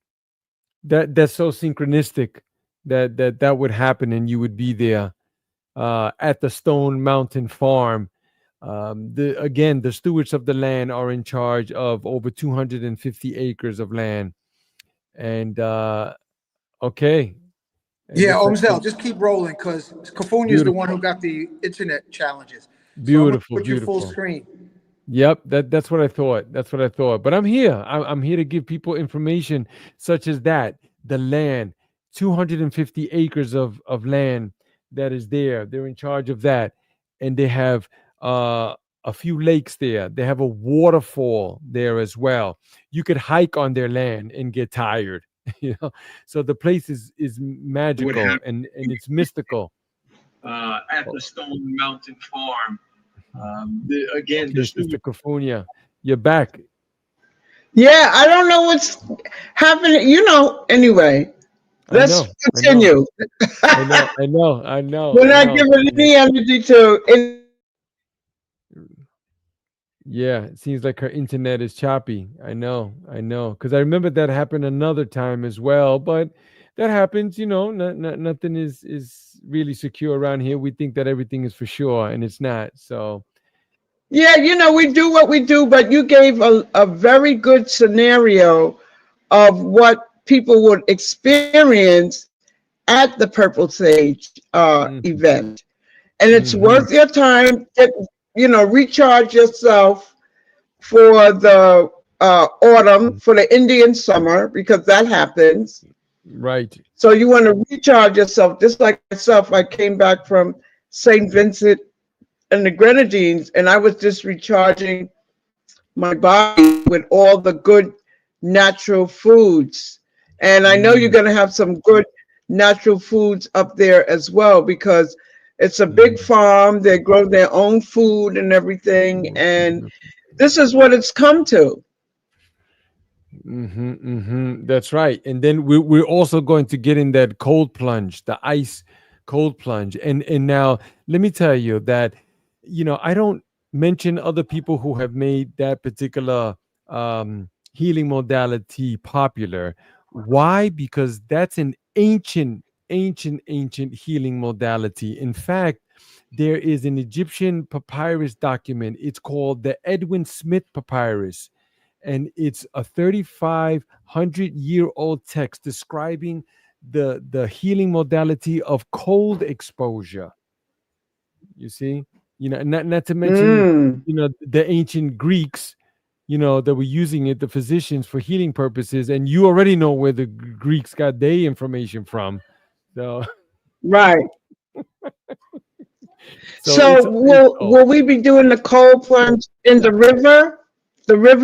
that's so synchronistic that would happen, and you would be there at the Stone Mountain Farm. The stewards of the land are in charge of over 250 acres of land, and okay, it Yeah, looks like Omzel, just keep rolling because Kufunya is the one who beautiful, got the internet challenges. So I'm going to beautiful, put you full beautiful. screen. Yep, that's what I thought. That's what I thought. But I'm here. I'm here to give people information such as that. The land, 250 acres of land that is there. They're in charge of that, and they have a few lakes there. They have a waterfall there as well. You could hike on their land and get tired. You know, so the place is Would magical have and it's mystical. at Oh, the Stone Mountain Farm. Again, the okay, Sister student. Kufunya, you're back. Yeah, I don't know what's happening. Anyway, I let's know, I know, continue. I know, I know, I know, We're I not know. giving Yeah, any energy to it. yeah. It seems like her internet is choppy. I know. Because I remember that happened another time as well. But that happens, nothing is really secure around here. We think that everything is for sure, and it's not. So, Yeah, we do what we do, but you gave a very good scenario of what people would experience at the Purple Sage mm-hmm, event. And it's mm-hmm, worth your time. Recharge yourself for the autumn, for the Indian summer, because that happens. right. So you want to recharge yourself, just like myself. I came back from St. Vincent and the Grenadines, and I was just recharging my body with all the good natural foods. And I know you're Mm, going to have some good natural foods up there as well because it's a big mm-hmm, farm. They grow their own food and everything. And this is what it's come to. mm-hmm, mm-hmm. That's right. And then we're also going to get in that cold plunge, the ice cold plunge. And now let me tell you that, I don't mention other people who have made that particular healing modality popular. Why? Because that's an ancient healing modality. In fact, there is an Egyptian papyrus document. It's called the Edwin Smith Papyrus, and it's a 3,500-year-old text describing the healing modality of cold exposure. You see, not to mention, Mm, the ancient Greeks, that were using it, the physicians, for healing purposes, and you already know where the Greeks got their information from. So, right. so So it's will all. we be doing the cold plunge in the river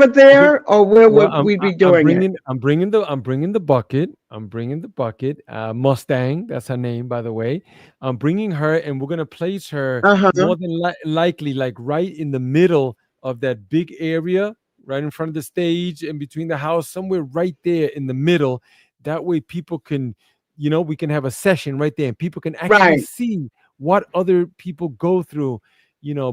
there, or where Well, would we be doing it? I'm bringing the bucket. I'm bringing the bucket. Mustang, that's her name, by the way. I'm bringing her, and we're gonna place her Uh-huh. more than likely, like right in the middle of that big area, right in front of the stage, and between the house, somewhere right there in the middle. That way people can, we can have a session right there and people can actually Right. see what other people go through,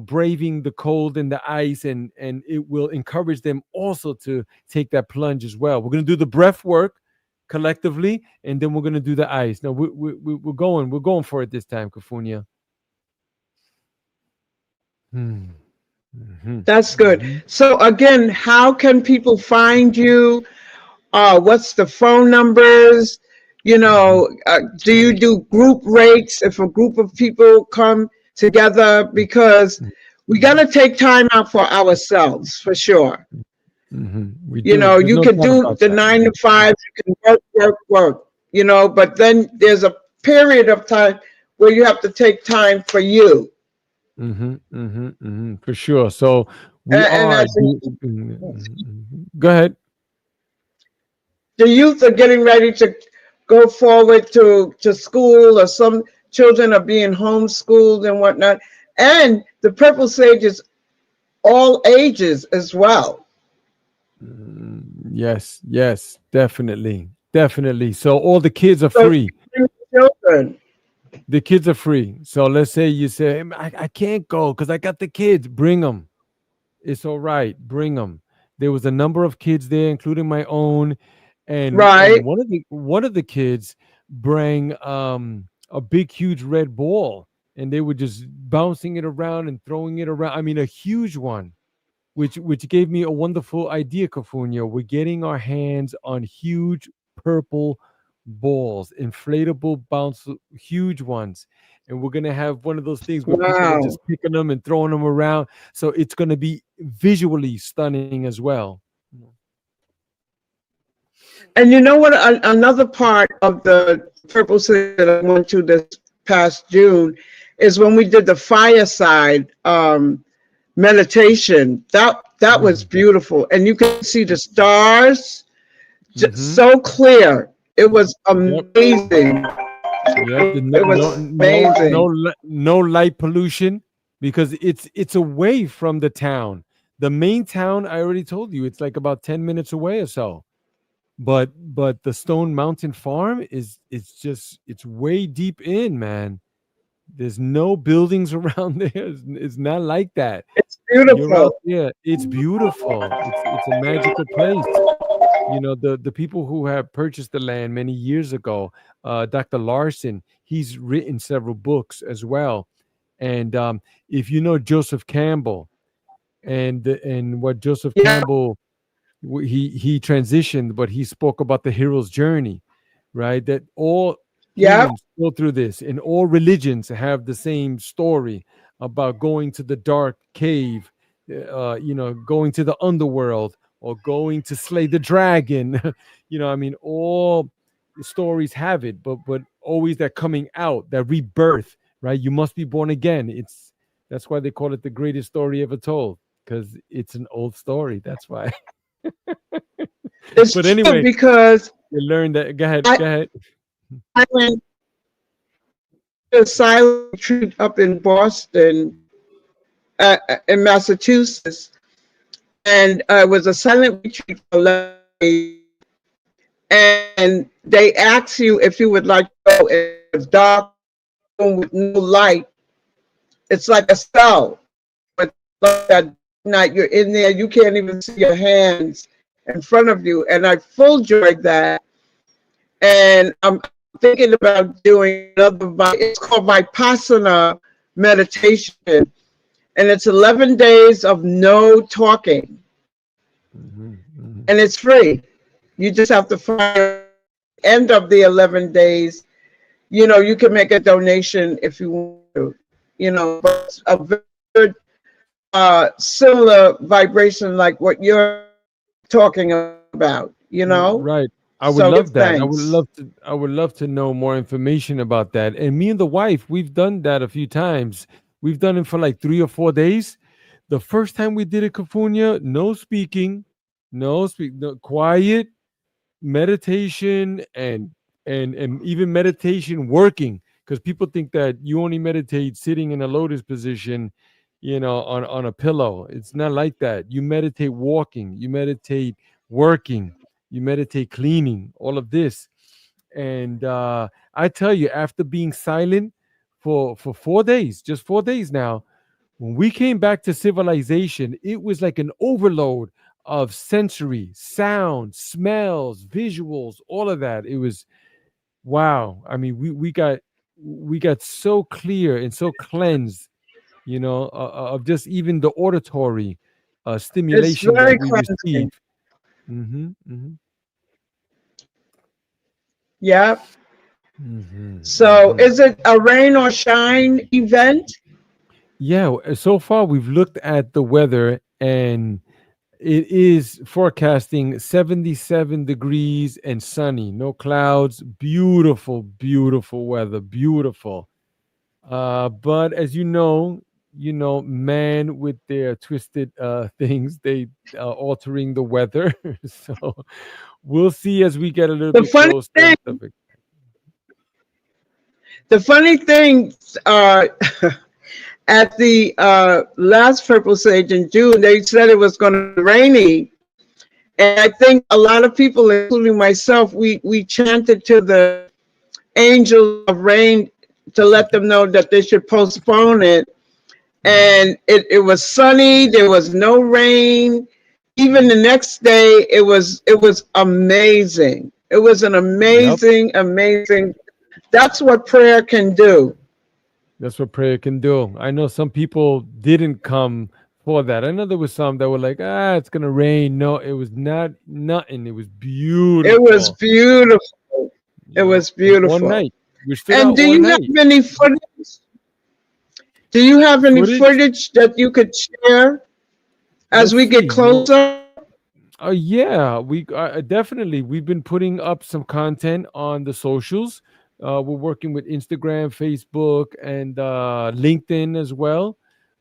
braving the cold and the ice, and it will encourage them also to take that plunge as well. We're going to do the breath work collectively, and then we're going to do the ice. Now we're going for it this time, Kufunya. Hmm. Mhm. That's good. Mhm. So again, how can people find you? What's the phone numbers? Mhm. Do you do group rates if a group of people come together? Because we got Mhm. to take time out for ourselves, for sure. We do. There's You no can doubt do about the that. 9 to 5, you can work, work, work, but then there's a period of time where you have to take time for you. For sure. So we And are. as Go ahead. the youth are getting ready to go forward to school, or some children are being homeschooled and whatnot. And the Purple Sage is all ages as well. Yes, yes, definitely, definitely. So all the kids are So free. children, The kids are free. So let's say you say, I can't go because I got the kids. Bring them. It's all right. Bring them. There was a number of kids there, including my own, and right? one of the kids bring a big, huge red ball, and they were just bouncing it around and throwing it around. I mean, a huge one, which gave me a wonderful idea, Cafunia. We're getting our hands on huge purple balls, inflatable bounce, huge ones. And we're gonna have one of those things where people are Wow. just picking them and throwing them around. So it's gonna be visually stunning as well. And you know what? Another part of the Purple City that I went to this past June is when we did the fireside meditation. That was Mhm. beautiful, and you could see the stars just Mhm. so clear. It was Yep. amazing. Yep. It was amazing. No light pollution because it's away from the town. The main town, I already told you, it's like about 10 minutes away or so. But the Stone Mountain Farm it's way deep in, man. There's no buildings around there. It's not like that. It's You're out beautiful. there. It's beautiful. It's a magical place. The people who have purchased the land many years ago, Dr. Larson, he's written several books as well. And if you know Joseph Campbell and what Joseph Yeah. Campbell he transitioned, but he spoke about the hero's journey, right? That all Yeah. humans go through this, and all religions have the same story about going to the dark cave, going to the underworld or going to slay the dragon. I mean, all stories have it, but always that coming out, that rebirth, right? You must be born again. That's why they call it the greatest story ever told, because it's an old story. That's why. But It's true anyway, because you learned that. Go ahead. I, Go ahead. I went to a silent retreat up in Boston, in Massachusetts, and it was a silent retreat for 11 days. And they asked you if you would like to go in a dark room with no light. It's like a cell. But like that night, you're in there, you can't even see your hands in front of you. And I full enjoyed that. And I'm thinking about doing another, it's called Vipassana meditation. And it's 11 days of no talking. Mhm, mhm. And it's free. You just have to find end of the 11 days. You can make a donation if you want to, but it's a very good, similar vibration like what you're talking about, Right. I would So give love that. I would thanks. love to. I would love to know more information about that. And me and the wife, we've done that a few times. We've done it for like 3 or 4 days. The first time we did it, Cafunia, no speaking, no, quiet meditation and even meditation working, because people think that you only meditate sitting in a lotus position, on a pillow. It's not like that. You meditate walking, you meditate working, you meditate cleaning, all of this. And I tell you, after being silent for 4 days, just 4 days now, when we came back to civilization, it was like an overload of sensory, sound, smells, visuals, all of that. It was wow. I mean, we got so clear and so cleansed, of just even the auditory It's stimulation that very we cleansing. receive. Hmm hmm Yeah. hmm So hmm is it a rain or shine event? Yeah. So far, we've looked at the weather, and it is forecasting 77 degrees and sunny, no clouds. Beautiful, beautiful weather. Beautiful. But as man with their twisted things, they altering the weather. So we'll see as we get a little The bit funny closer and thing, stuff. the funny thing, uh, at the last Purple Sage in June, they said it was going to be rainy. And I think a lot of people, including myself, we chanted to the angels of rain to let them know that they should postpone it. And it was sunny, there was no rain. Even the next day, it was amazing. It was an Yep. amazing, amazing. That's what prayer can do. That's what prayer can do. I know some people didn't come for that. I know there was some that were like, it's gonna rain. No, it was not nothing. It was It was beautiful. beautiful. It was And all beautiful. night. We stood And out do all you have night. any footage? Do you have any Footage? footage that you could share as Let's we get see. closer? Yeah, we definitely we've been putting up some content on the socials. We're working with Instagram, Facebook, and LinkedIn as well.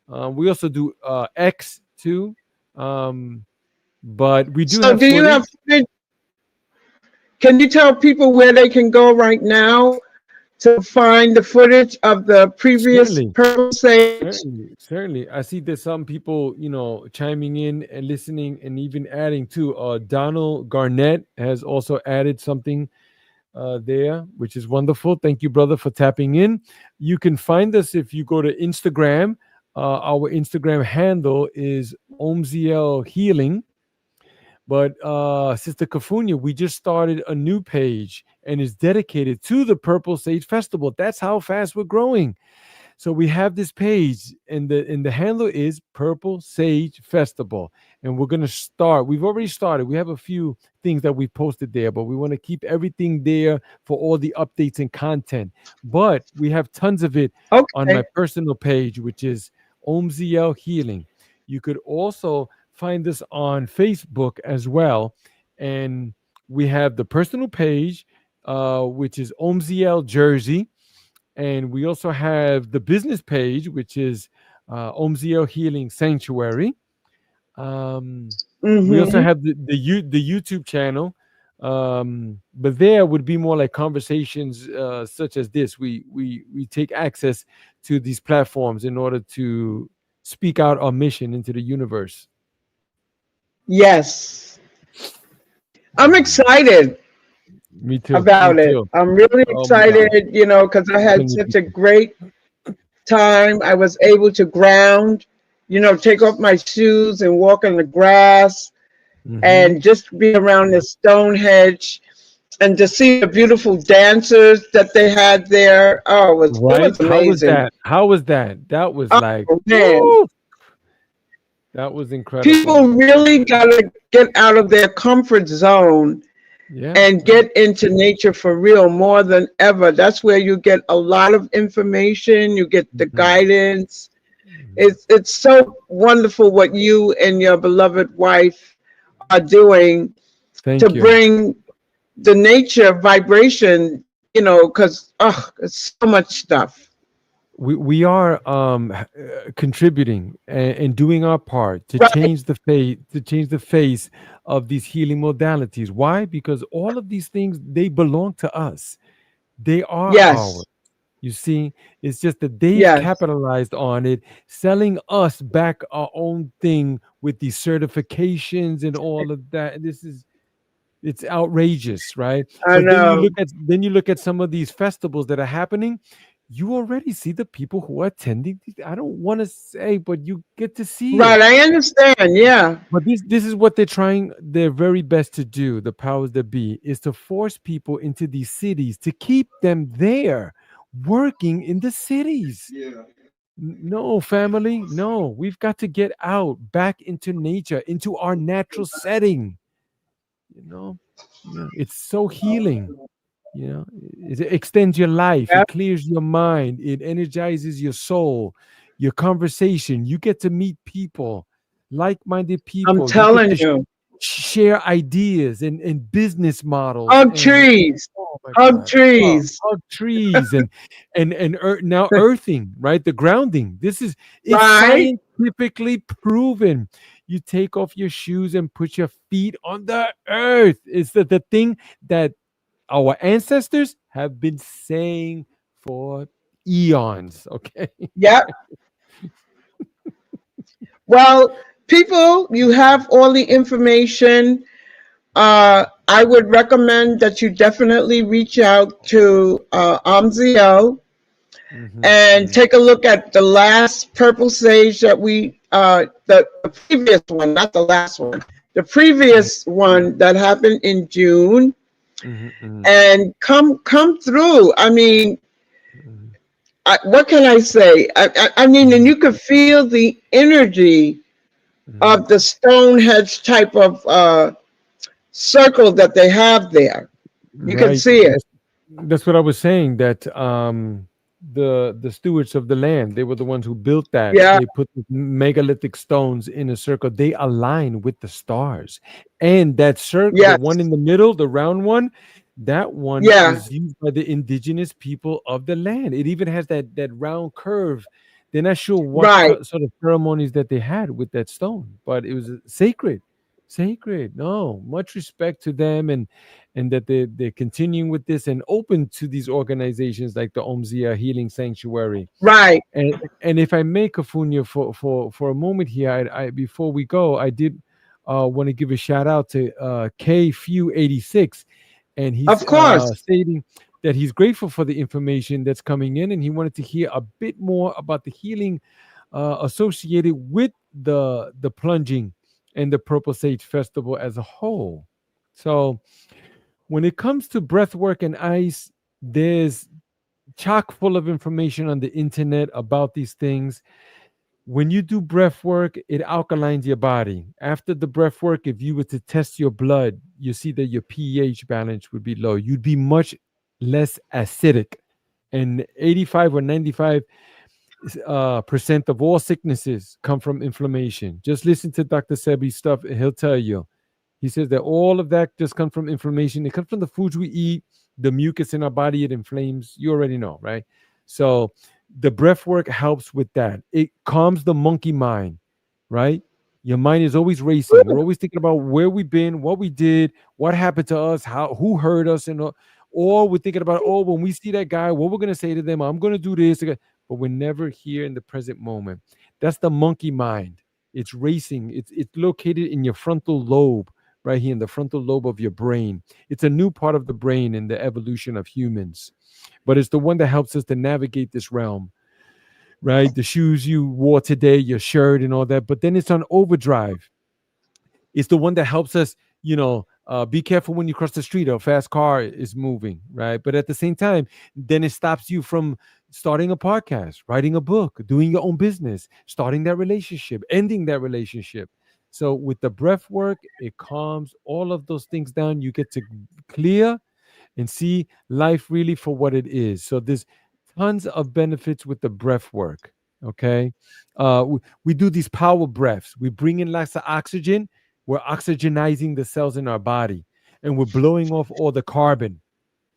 We also do X too, but we do So have do you footage. have footage? Can you tell people where they can go right now to find the footage of the previous Certainly, Purple Sage? certainly. I see there's some people, chiming in and listening and even adding too. Donald Garnett has also added something there, which is wonderful. Thank you, brother, for tapping in. You can find us if you go to Instagram. Our Instagram handle is OMZL Healing. But Sister Kufunya, we just started a new page and it's dedicated to the Purple Sage Festival. That's how fast we're growing. So we have this page, and the handle is Purple Sage Festival, and we're gonna start. We've already started. We have a few things that we posted there, but we want to keep everything there for all the updates and content. But we have tons of it on my Okay. personal page, which is OMZL Healing. You could also find us on Facebook as well, and we have the personal page, which is OMZL Jersey, and we also have the business page, which is OMZL Healing Sanctuary. We also Mm-hmm. have the YouTube channel, but there would be more like conversations such as this. We take access to these platforms in order to speak out our mission into the universe. Yes. I'm Mhm. excited Me too. Me about it. too. I'm really Oh my God. excited, because I So had many such a people. great time. I was able to ground, take off my shoes and walk on the grass Hmm and just be around the Stonehenge and to see the beautiful dancers that they had there. Oh, it was Right? How was amazing. that? How was that? That was like, Oh man, woo! That was incredible. people really gotta get out of their comfort zone Yeah, and get into nature for real more than ever. That's where you get a lot of information, you get the mhm, guidance. mhm. It's so wonderful what you and your beloved wife are doing to Thank you. bring the nature vibration, because it's so much stuff. We are contributing and doing our part to Right. change the face of these healing modalities. Why? Because all of these things, they belong to us. They are ours. Yes. You see, it's just that they've Yes. capitalized on it, selling us back our own thing with these certifications and all of that. This is It's outrageous, right? I But know. then you look at some of these festivals that are happening. You already see the people who are attending. I don't want to say, but you get to see Right, it. I understand. Yeah. But this is what they're trying their very best to do. The powers that be is to force people into these cities to keep them there, working in the cities. No, family, no. We've got to get out, back into nature, into our natural setting. You know, yeah, it's so healing. You know, it extends your life, Yeah. it clears your mind, it energizes your soul, your conversation. You get to meet people, like-minded I'm people. You get telling to you. share ideas and business models Hug and trees. oh my Hug god, oh, trees. hug trees and now earthing, right? The grounding. It's Right? scientifically proven. You take off your shoes and put your feet on the earth. It's the thing that our ancestors have been saying for eons. Okay. Yep. Well, people, you have all the information. I would recommend that you definitely reach out to Amzio Hmm. and Hmm. take a look at the last purple sage that the previous one, not the last one, the previous one that happened in June, Hmm. Hmm. and come through. I mean, Hmm. what can I say? I mean, and you could feel the energy Hmm. of the Stonehenge type of circle that they have there. You can Right. see it. That's what I was saying. That the stewards of the land, they were the ones who built that. Yeah. They put the megalithic stones in a circle. They align with the stars, and that circle, the Yes. one in the middle, the round one, that one Yeah. was used by the indigenous people of the land. It even has that round curve. They're not sure what Right. sort of ceremonies that they had with that stone, but it was sacred. Sacred. No, much respect to them, and that they're continuing with this and open to these organizations like the Omzia Healing Sanctuary. Right. And if I may, Kufunya, for a moment here, I before we go, I did want to give a shout out to K Few 86, and he's Of course. stating that he's grateful for the information that's coming in, and he wanted to hear a bit more about the healing associated with the plunging and the Purple Sage Festival as a whole. So when it comes to breath work and ice, there's chock full of information on the internet about these things. When you do breath work, it alkalines your body. After the breath work, if you were to test your blood, you see that your pH balance would be low. You'd be much less acidic. And 85 or 95 percent of all sicknesses come from inflammation. Just listen to Dr. Sebi's stuff, and he'll tell you. He says that all of that just comes from inflammation. It comes from the foods we eat, the mucus in our body, it inflames. You already know, right? So the breath work helps with that. It calms the monkey mind, right? Your mind is always racing. We're always thinking about where we've been, what we did, what happened to us, how who hurt us, and or we're thinking about, oh, when we see that guy, what we're gonna say to them. I'm gonna do this, but we're never here in the present moment. That's the monkey mind. It's racing. It's located in your frontal lobe, right here in the frontal lobe of your brain. It's a new part of the brain in the evolution of humans, but it's the one that helps us to navigate this realm, right? The shoes you wore today, your shirt, and all that. But then it's on overdrive. It's the one that helps us, be careful when you cross the street. A fast car is moving, right? But at the same time, then it stops you from starting a podcast, writing a book, doing your own business, starting that relationship, ending that relationship. So with the breath work, it calms all of those things down. You get to clear and see life really for what it is. So there's tons of benefits with the breath work. Okay. We do these power breaths. We bring in lots of oxygen. We're oxygenizing the cells in our body, and we're blowing off all the carbon.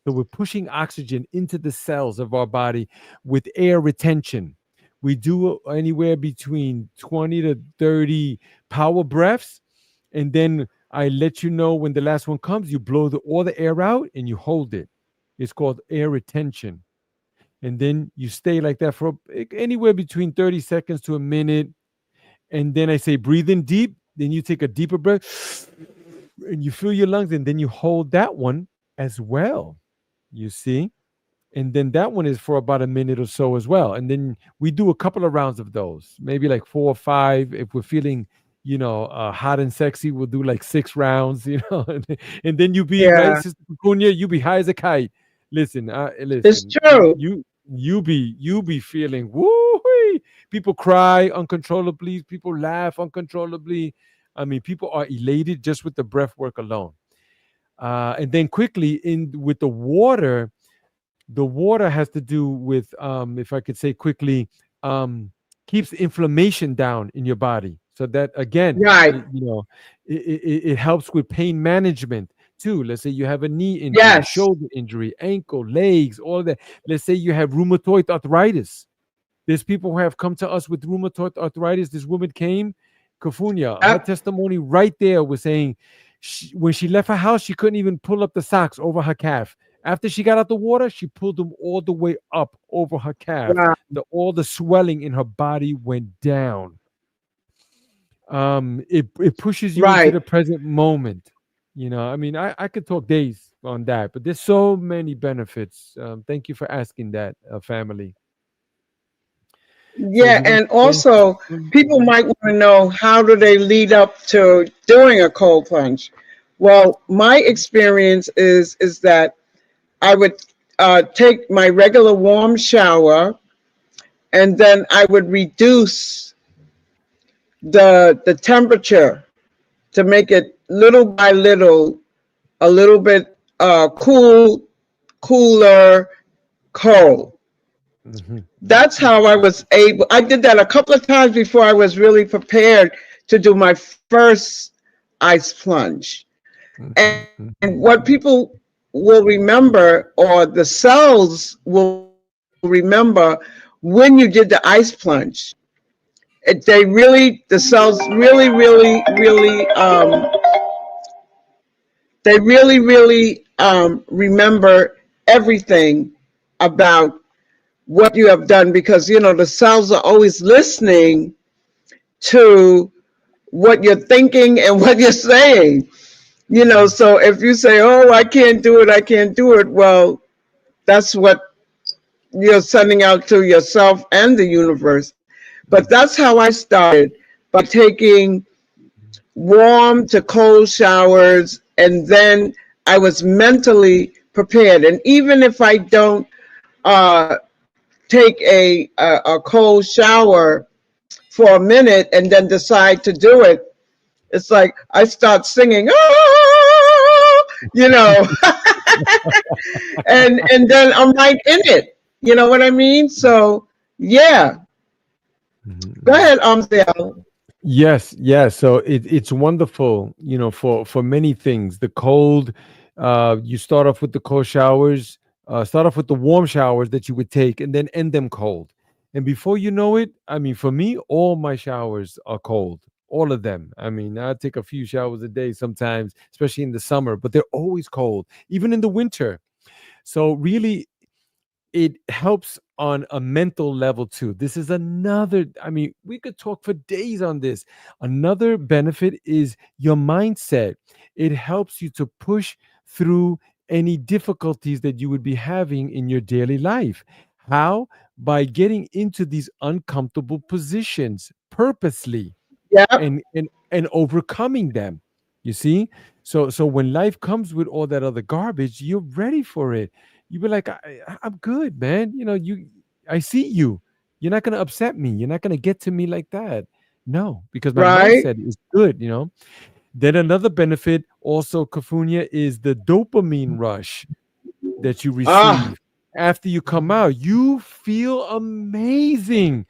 So we're pushing oxygen into the cells of our body with air retention. We do anywhere between 20 to 30 power breaths. And then I let you know when the last one comes, you blow all the air out and you hold it. It's called air retention. And then you stay like that for anywhere between 30 seconds to a minute. And then I say, breathe in deep. Then you take a deeper breath and you fill your lungs, and then you hold that one as well. You see, and then that one is for about a minute or so as well, and then we do a couple of rounds of those, maybe like 4 or 5. If we're feeling, hot and sexy, we'll do like 6 rounds, and then you be right, Yeah, Sister Kufunya, you be high as a kite. Listen, it's listen, true. you be feeling woo. People cry uncontrollably, people laugh uncontrollably. I mean, people are elated just with the breath work alone. And then quickly in with the water has to do with, if I could say quickly, um, keeps inflammation down in your body. So that again, Right. it helps with pain management too. Let's say you have a knee injury, Yes. shoulder injury, ankle, legs, all of that. Let's say you have rheumatoid arthritis. There's people who have come to us with rheumatoid arthritis. This woman came, Kufunya, her Yep. testimony right there was saying when she left her house, she couldn't even pull up the socks over her calf. After she got out the water, she pulled them all the way up over her calf. Wow. All the swelling in her body went down. It pushes you into Right. the present moment. I mean, I could talk days on that, but there's so many benefits. Thank you for asking that, family. So Yeah, you want and to say? also people Mhm. might want to know, how do they lead up to doing a cold plunge? Well, my experience is that I would take my regular warm shower, and then I would reduce the temperature to make it little by little a little bit cooler, cold. Mhm. That's how I was able. I did that a couple of times before I was really prepared to do my first ice plunge. And Mhm. what Mhm. people will remember, or the cells will remember, when you did the ice plunge, the cells really remember everything about what you have done, because the cells are always listening to what you're thinking and what you're saying. Mhm. So if you say, "Oh, I can't do it, I can't do it," well, that's what you're sending out to yourself and the universe. But Mhm. that's how I started, by taking warm to cold showers, and then I was mentally prepared. And even if I don't uh, take a cold shower for a minute and then decide to do it, it's like I start singing, "Oh," you know, and then I'm right in it. You know what I mean? So yeah, go Mhm. ahead, Amziel. Yes, yes. So it's wonderful, for many things. The cold, you start off with the cold showers, start off with the warm showers that you would take, and then end them cold. And before you know it, I mean, for me, all my showers are cold, all of them. I mean, I take a few showers a day sometimes, especially in the summer, but they're always cold, even in the winter. So really, it helps on a mental level too. This is another, I mean, we could talk for days on this. Another benefit is your mindset. It helps you to push through any difficulties that you would be having in your daily life. How? By getting into these uncomfortable positions purposely Yep, and overcoming them. You see, so when life comes with all that other garbage, you're ready for it. You be like, I'm good, man. I see you. You're not gonna upset me. You're not gonna get to me like that. No, because my right. mindset is good. Then another benefit also, Kafunya, is the dopamine rush that you Ah, receive after you come out. You feel amazing.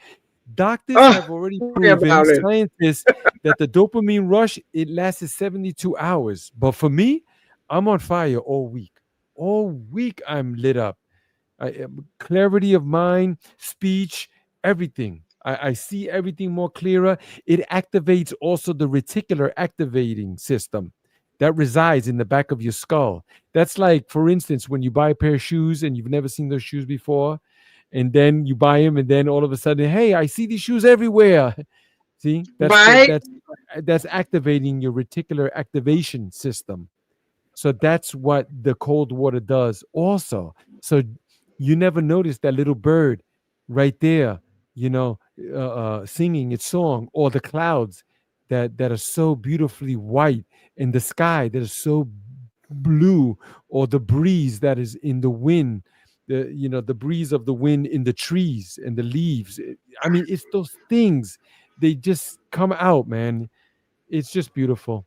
Doctors oh, have already tell me proven, about it. scientists, that the dopamine rush, it lasts 72 hours. But for me, I'm on fire all week. All week I'm lit up. Clarity of mind, speech, everything. I see everything more clearer. It activates also the reticular activating system that resides in the back of your skull. That's like, for instance, when you buy a pair of shoes and you've never seen those shoes before, and then you buy them, and then all of a sudden, hey, I see these shoes everywhere. See, Right. that's activating your reticular activation system. So that's what the cold water does also. So you never notice that little bird right there, singing its song, or the clouds that are so beautifully white, in the sky that is so blue, or the breeze that is in the wind, the breeze of the wind in the trees and the leaves. I mean, it's those things, they just come out, man. It's just beautiful.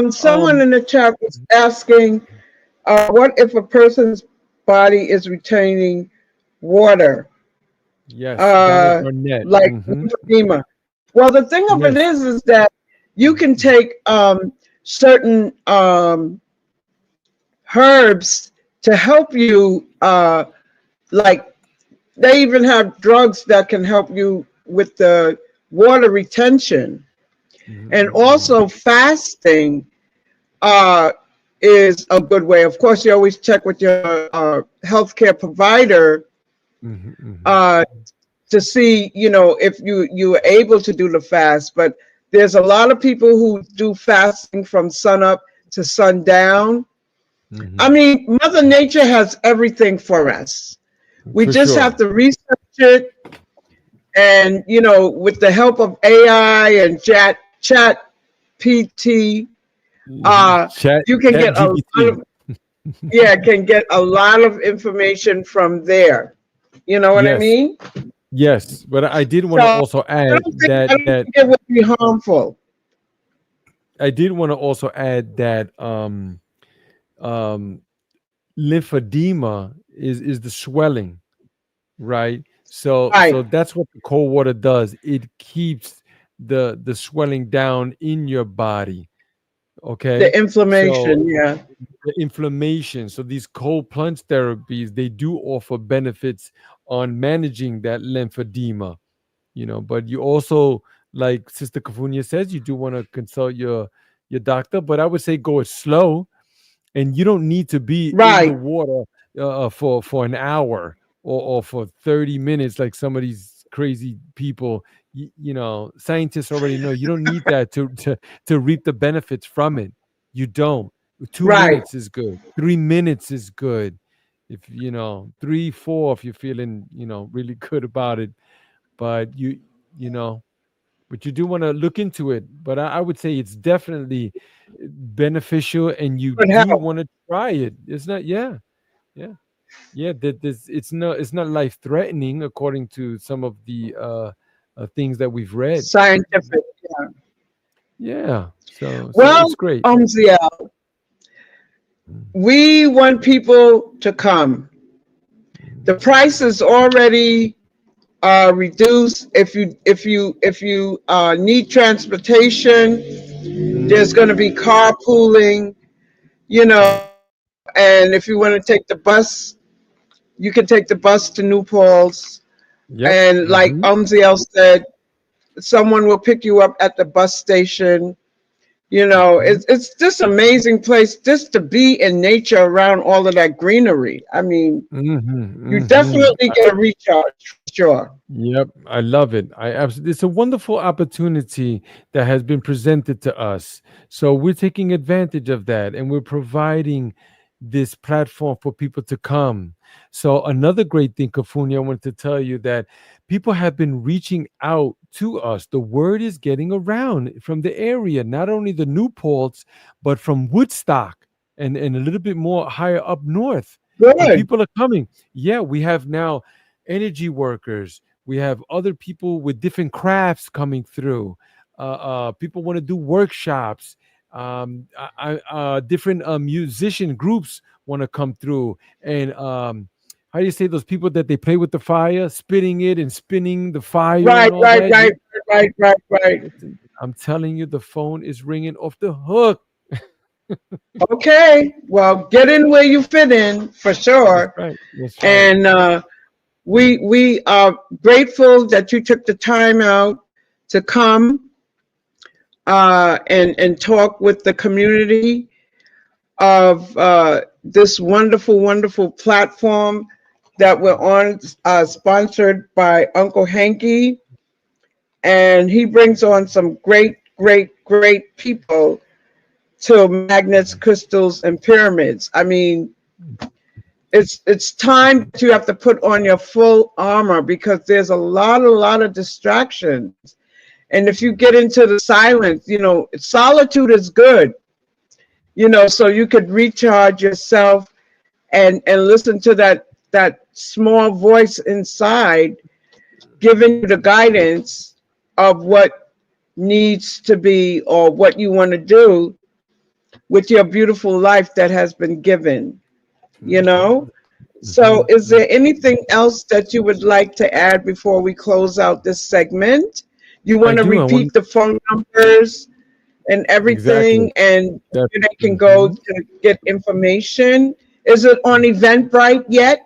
Someone Um in the chat was asking, what if a person's body is retaining water, yes, Donna uh, Barnett. like Hmm. lymphedema? Well, the thing of it Yes. is that you can take certain herbs to help you. Like they even have drugs that can help you with the water retention, and Mhm, also fasting uh, is a good way. Of course, you always check with your healthcare provider mhm, mhm, uh, to see, if you are able to do the fast. But there's a lot of people who do fasting from sun up to sundown. I mhm. mean, Mother Nature has everything for us. We For just have sure. to research it, and with the help of AI and chat PT, uh, Chat you can Chat get a lot GPT. of information from there. You know what I Yes, mean? yes. But I did want to So also add I don't think it would be harmful. um lymphedema is the swelling, right? So Right. that's what the cold water does. It keeps the swelling down in your body. Okay. The So inflammation, yeah. the inflammation. So these cold plunge therapies, they do offer benefits on managing that lymphedema, but you also, like Sister Kafunya says, you do want to consult your doctor, but I would say go it slow, and you don't need to be in the Right. water for an hour, or for 30 minutes like some of these crazy people. Scientists already know you don't need that to reap the benefits from it. You don't. 2 Right. minutes is good, 3 minutes is good. If 3, 4, if you're feeling really good about it. But you know but you do want to look into it. But I would say it's definitely beneficial, and you Good do help. want to try it. It's not, yeah, yeah, yeah. That this it's not life threatening, according to some of the things that we've read. Scientific. Yeah. Yeah, so Well, it's great. Ziel, we want people to come. The price is already reduced. If you need transportation, there's Mhm. going to be carpooling. And if you want to take the bus, you can take the bus to New Paltz. Yep. And like Hmm. Umziel said, someone will pick you up at the bus station. Hmm. It's just amazing place just to be in nature around all of that greenery. I mean, Hmm. you Hmm. definitely get a recharge for sure. Yep, I love it. I absolutely, it's a wonderful opportunity that has been presented to us. So we're taking advantage of that, and we're providing this platform for people to come. So another great thing, Kafunya, I wanted to tell you that people have been reaching out to us. The word is getting around from the area, not only the Newports, but from Woodstock, and a little bit more higher up north. And Good. people are coming. Yeah, we have now energy workers, we have other people with different crafts coming through. People want to do workshops. Different musician groups want to come through. And how do you say those people that they play with the fire, spitting it and spinning the fire Right, and all right, that? right, right. Listen, I'm telling you, the phone is ringing off the hook. Okay. Well, get in where you fit in for That's sure. right. That's right. And we are grateful that you took the time out to come and talk with the community of this wonderful, wonderful platform that we're on, sponsored by Uncle Hanky. and he brings on some great people to magnets, crystals, and pyramids. I mean, it's time that you have to put on your full armor, because there's a lot of distractions. And if you get into the silence, you know, solitude is good, you know, so you could recharge yourself and listen to that small voice inside giving you the guidance of what needs to be or what you want to do with your beautiful life that has been given, you know? So is there anything else that you would like to add before we close out this segment? You I want to do. I want repeat the phone numbers and exactly everything, and that. where they can go to get information? Is it on Eventbrite yet?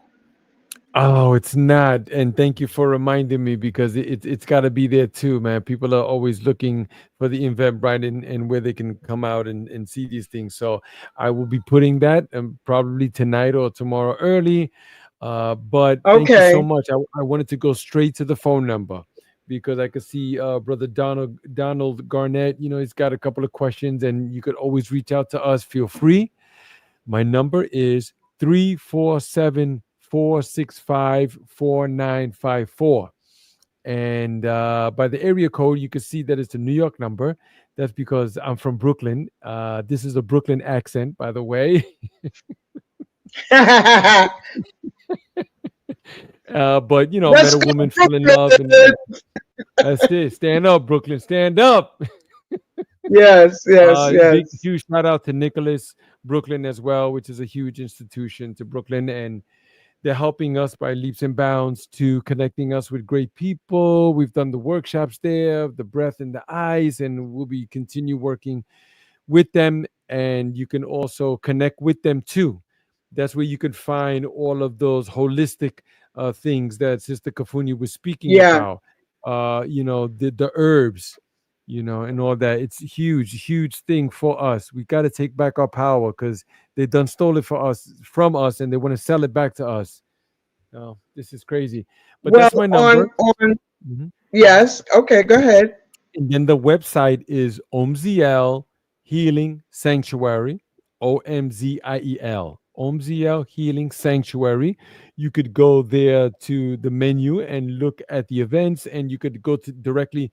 Oh, it's not. And thank you for reminding me, because it's got to be there too, man. People are always looking for the Eventbrite and where they can come out and see these things. So I will be putting that probably tonight or tomorrow early. But thank you so Okay. much. I wanted to go straight to the phone number because I could see brother Donald Garnett. You know, he's got a couple of questions, and you could always reach out to us. Feel free. My number is 347-465-4954. And by the area code, you can see that it's a New York number. That's because I'm from Brooklyn. This is a Brooklyn accent, by the way. But, you know, met Let's a go, woman, fell in love, and Brooklyn. that's it. Stand up, Brooklyn. Stand up. Big, Yes. huge shout out to Nicholas Brooklyn as well, which is a huge institution to Brooklyn. And they're helping us by leaps and bounds to connecting us with great people. We've done the workshops there, the breath in the eyes, and we'll be continue working with them. And you can also connect with them too. That's where you can find all of those holistic things that Sister Kufunya was speaking Yeah. about. You know, the herbs, you know, and all that. It's huge thing for us. We got to take back our power, because they done stole it from us, and they want to sell it back to us. Oh, this is crazy. But Well, that's my number. on Mhm. yes. Okay, go ahead. And then the website is OMZL Healing Sanctuary, OMZIEL, OMZL Healing Sanctuary. You could go there to the menu and look at the events, and you could go to directly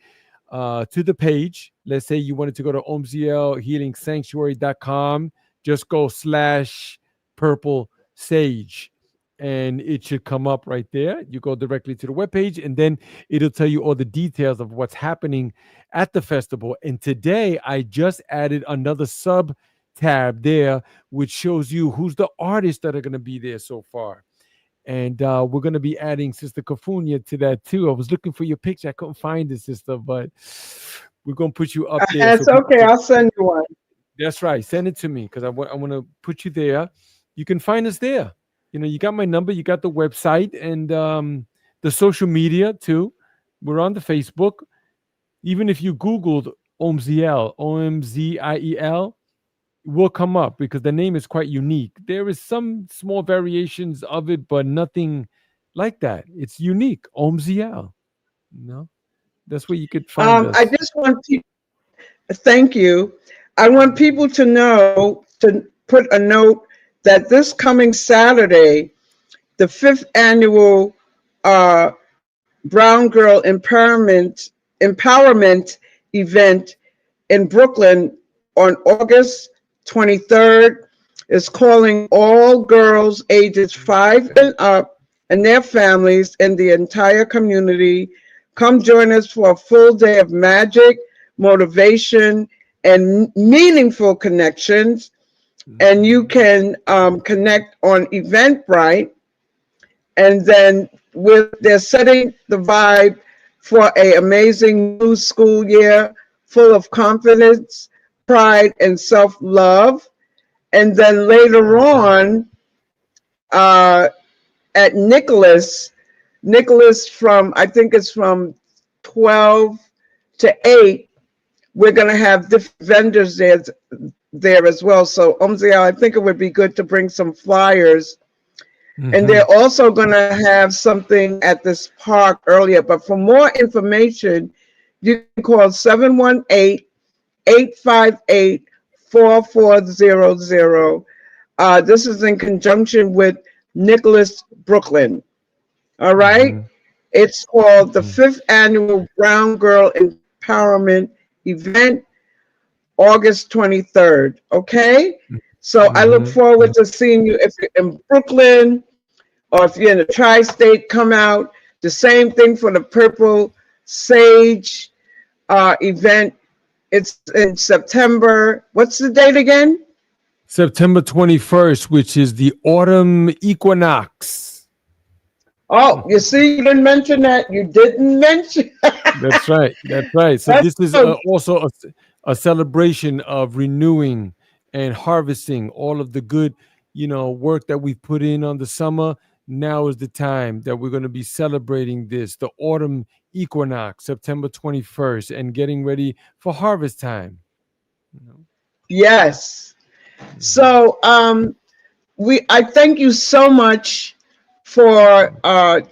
to the page. Let's say you wanted to go to omzlhealingsanctuary.com, just go /purple sage, and it should come up right there. You go directly to the webpage, and then it'll tell you all the details of what's happening at the festival. And today I just added another sub tab there, which shows you who's the artists that are going to be there so far. And we're going to be adding Sister Kufunya to that too. I was looking for your picture. I couldn't find it, sister, but we're going to put you up there. That's People okay. I'll send you one. That's right. Send it to me, because I want to put you there. You can find us there. You know, you got my number, you got the website, and the social media too. We're on the Facebook. Even if you Googled OMZL, OMZIEL, will come up, because the name is quite unique. There is some small variations of it, but nothing like that. It's unique. OMZL. No, that's where you could find I us. just want to thank you. I want people to know, to put a note, that this coming Saturday, the 5th annual uh, Brown Girl Empowerment event in Brooklyn on August 23rd is calling all girls ages 5 and up and their families and the entire community. Come join us for a full day of magic, motivation, and meaningful connections. And you can connect on Eventbrite. And then they're setting the vibe for an amazing new school year full of confidence, pride, and self-love. And then later on, at Nicholas from, I think it's from 12 to 8, we're going to have different vendors there as well. So, Umziel, I think it would be good to bring some flyers. And they're also going to have something at this park earlier. But for more information, you can call 718-858-4400. This is in conjunction with Nicholas Brooklyn. All right. Mhm. It's called the 5th Annual Brown Girl Empowerment Event, August 23rd. Okay. So I look Mhm. forward to seeing you if you're in Brooklyn or if you're in the tri-state, come out. The same thing for the Purple Sage event. It's in September. What's the date again? September 21st, which is the autumn equinox. Oh, you see, you didn't mention that. You didn't mention. That's right. That's right. So That's this is so, also a celebration of renewing and harvesting all of the good, work that we've put in on the summer. Now is the time that we're going to be celebrating this, the autumn equinox, September 21st, and getting ready for harvest time. yes. Mhm. So I thank you so much for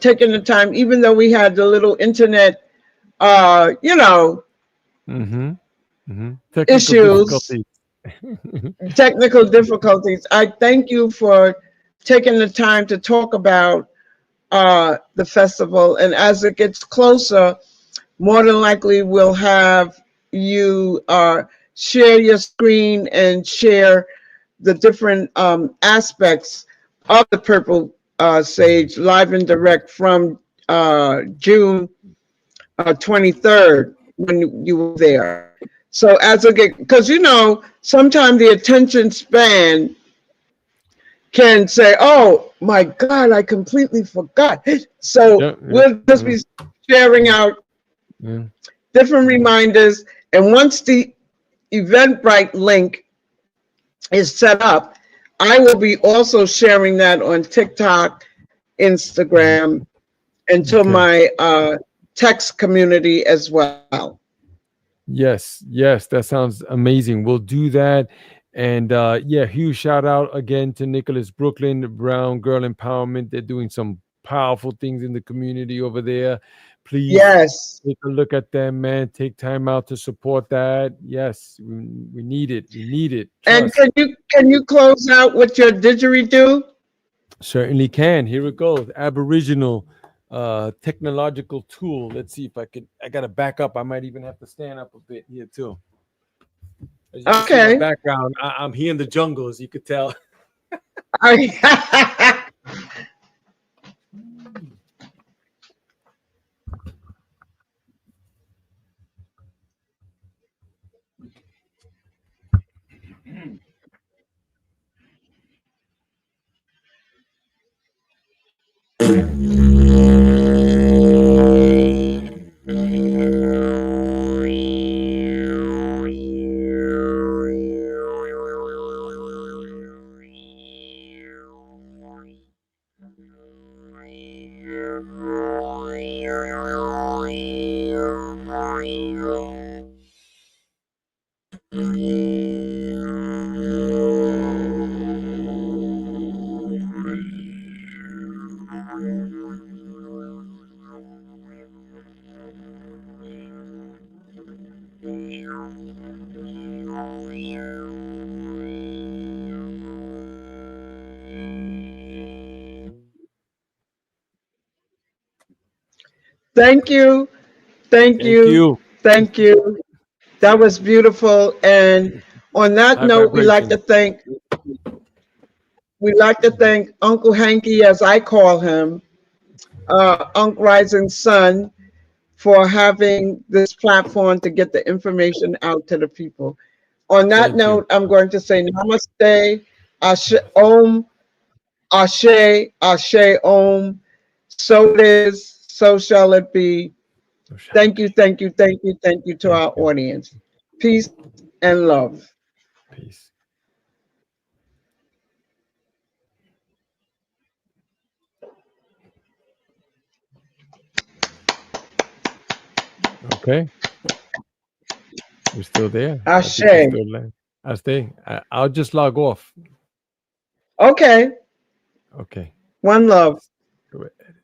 taking the time, even though we had the little internet Mhm. Mhm. Technical issues, difficulties. technical difficulties. I thank you for taking the time to talk about the festival. And as it gets closer, more than likely we'll have you share your screen and share the different aspects of the Purple Sage live and direct from June 23rd when you were there. So as it get, because sometimes the attention span can say, "Oh my God, I completely forgot." So Yeah, yeah. we'll just be sharing out Yeah. different reminders. And once the Eventbrite link is set up, I will be also sharing that on TikTok, Instagram, and to Okay. my text community as well. Yes, yes, that sounds amazing. We'll do that. And yeah, huge shout out again to Nicholas Brooklyn, the Brown Girl Empowerment. They're doing some powerful things in the community over there. Please Yes. take a look at them, man. Take time out to support that. Yes, we need it. We need it. And Trust. can you close out with your didgeridoo? Certainly can. Here it goes. Aboriginal technological tool. Let's see if I gotta back up. I might even have to stand up a bit here too. As you can see my Okay. background, I'm here in the jungle, as you could tell. Thank you. Thank Thank you. you. Thank you. That was beautiful. And on that High note, vibration. we like to thank Uncle Hanky, as I call him, Unc Rising Sun, for having this platform to get the information out to the people. On that Thank you. note, I'm going to say namaste, ashe, om, ashe, ashe, om. So it is, so shall it be. So shall it Thank be. you, thank you, thank you, thank you to Thank our you. audience. Peace and love. Peace. Okay. We're still there. I think we're Ashe. still there. I stay. I'll just log off. Okay. Okay. One love. Go ahead.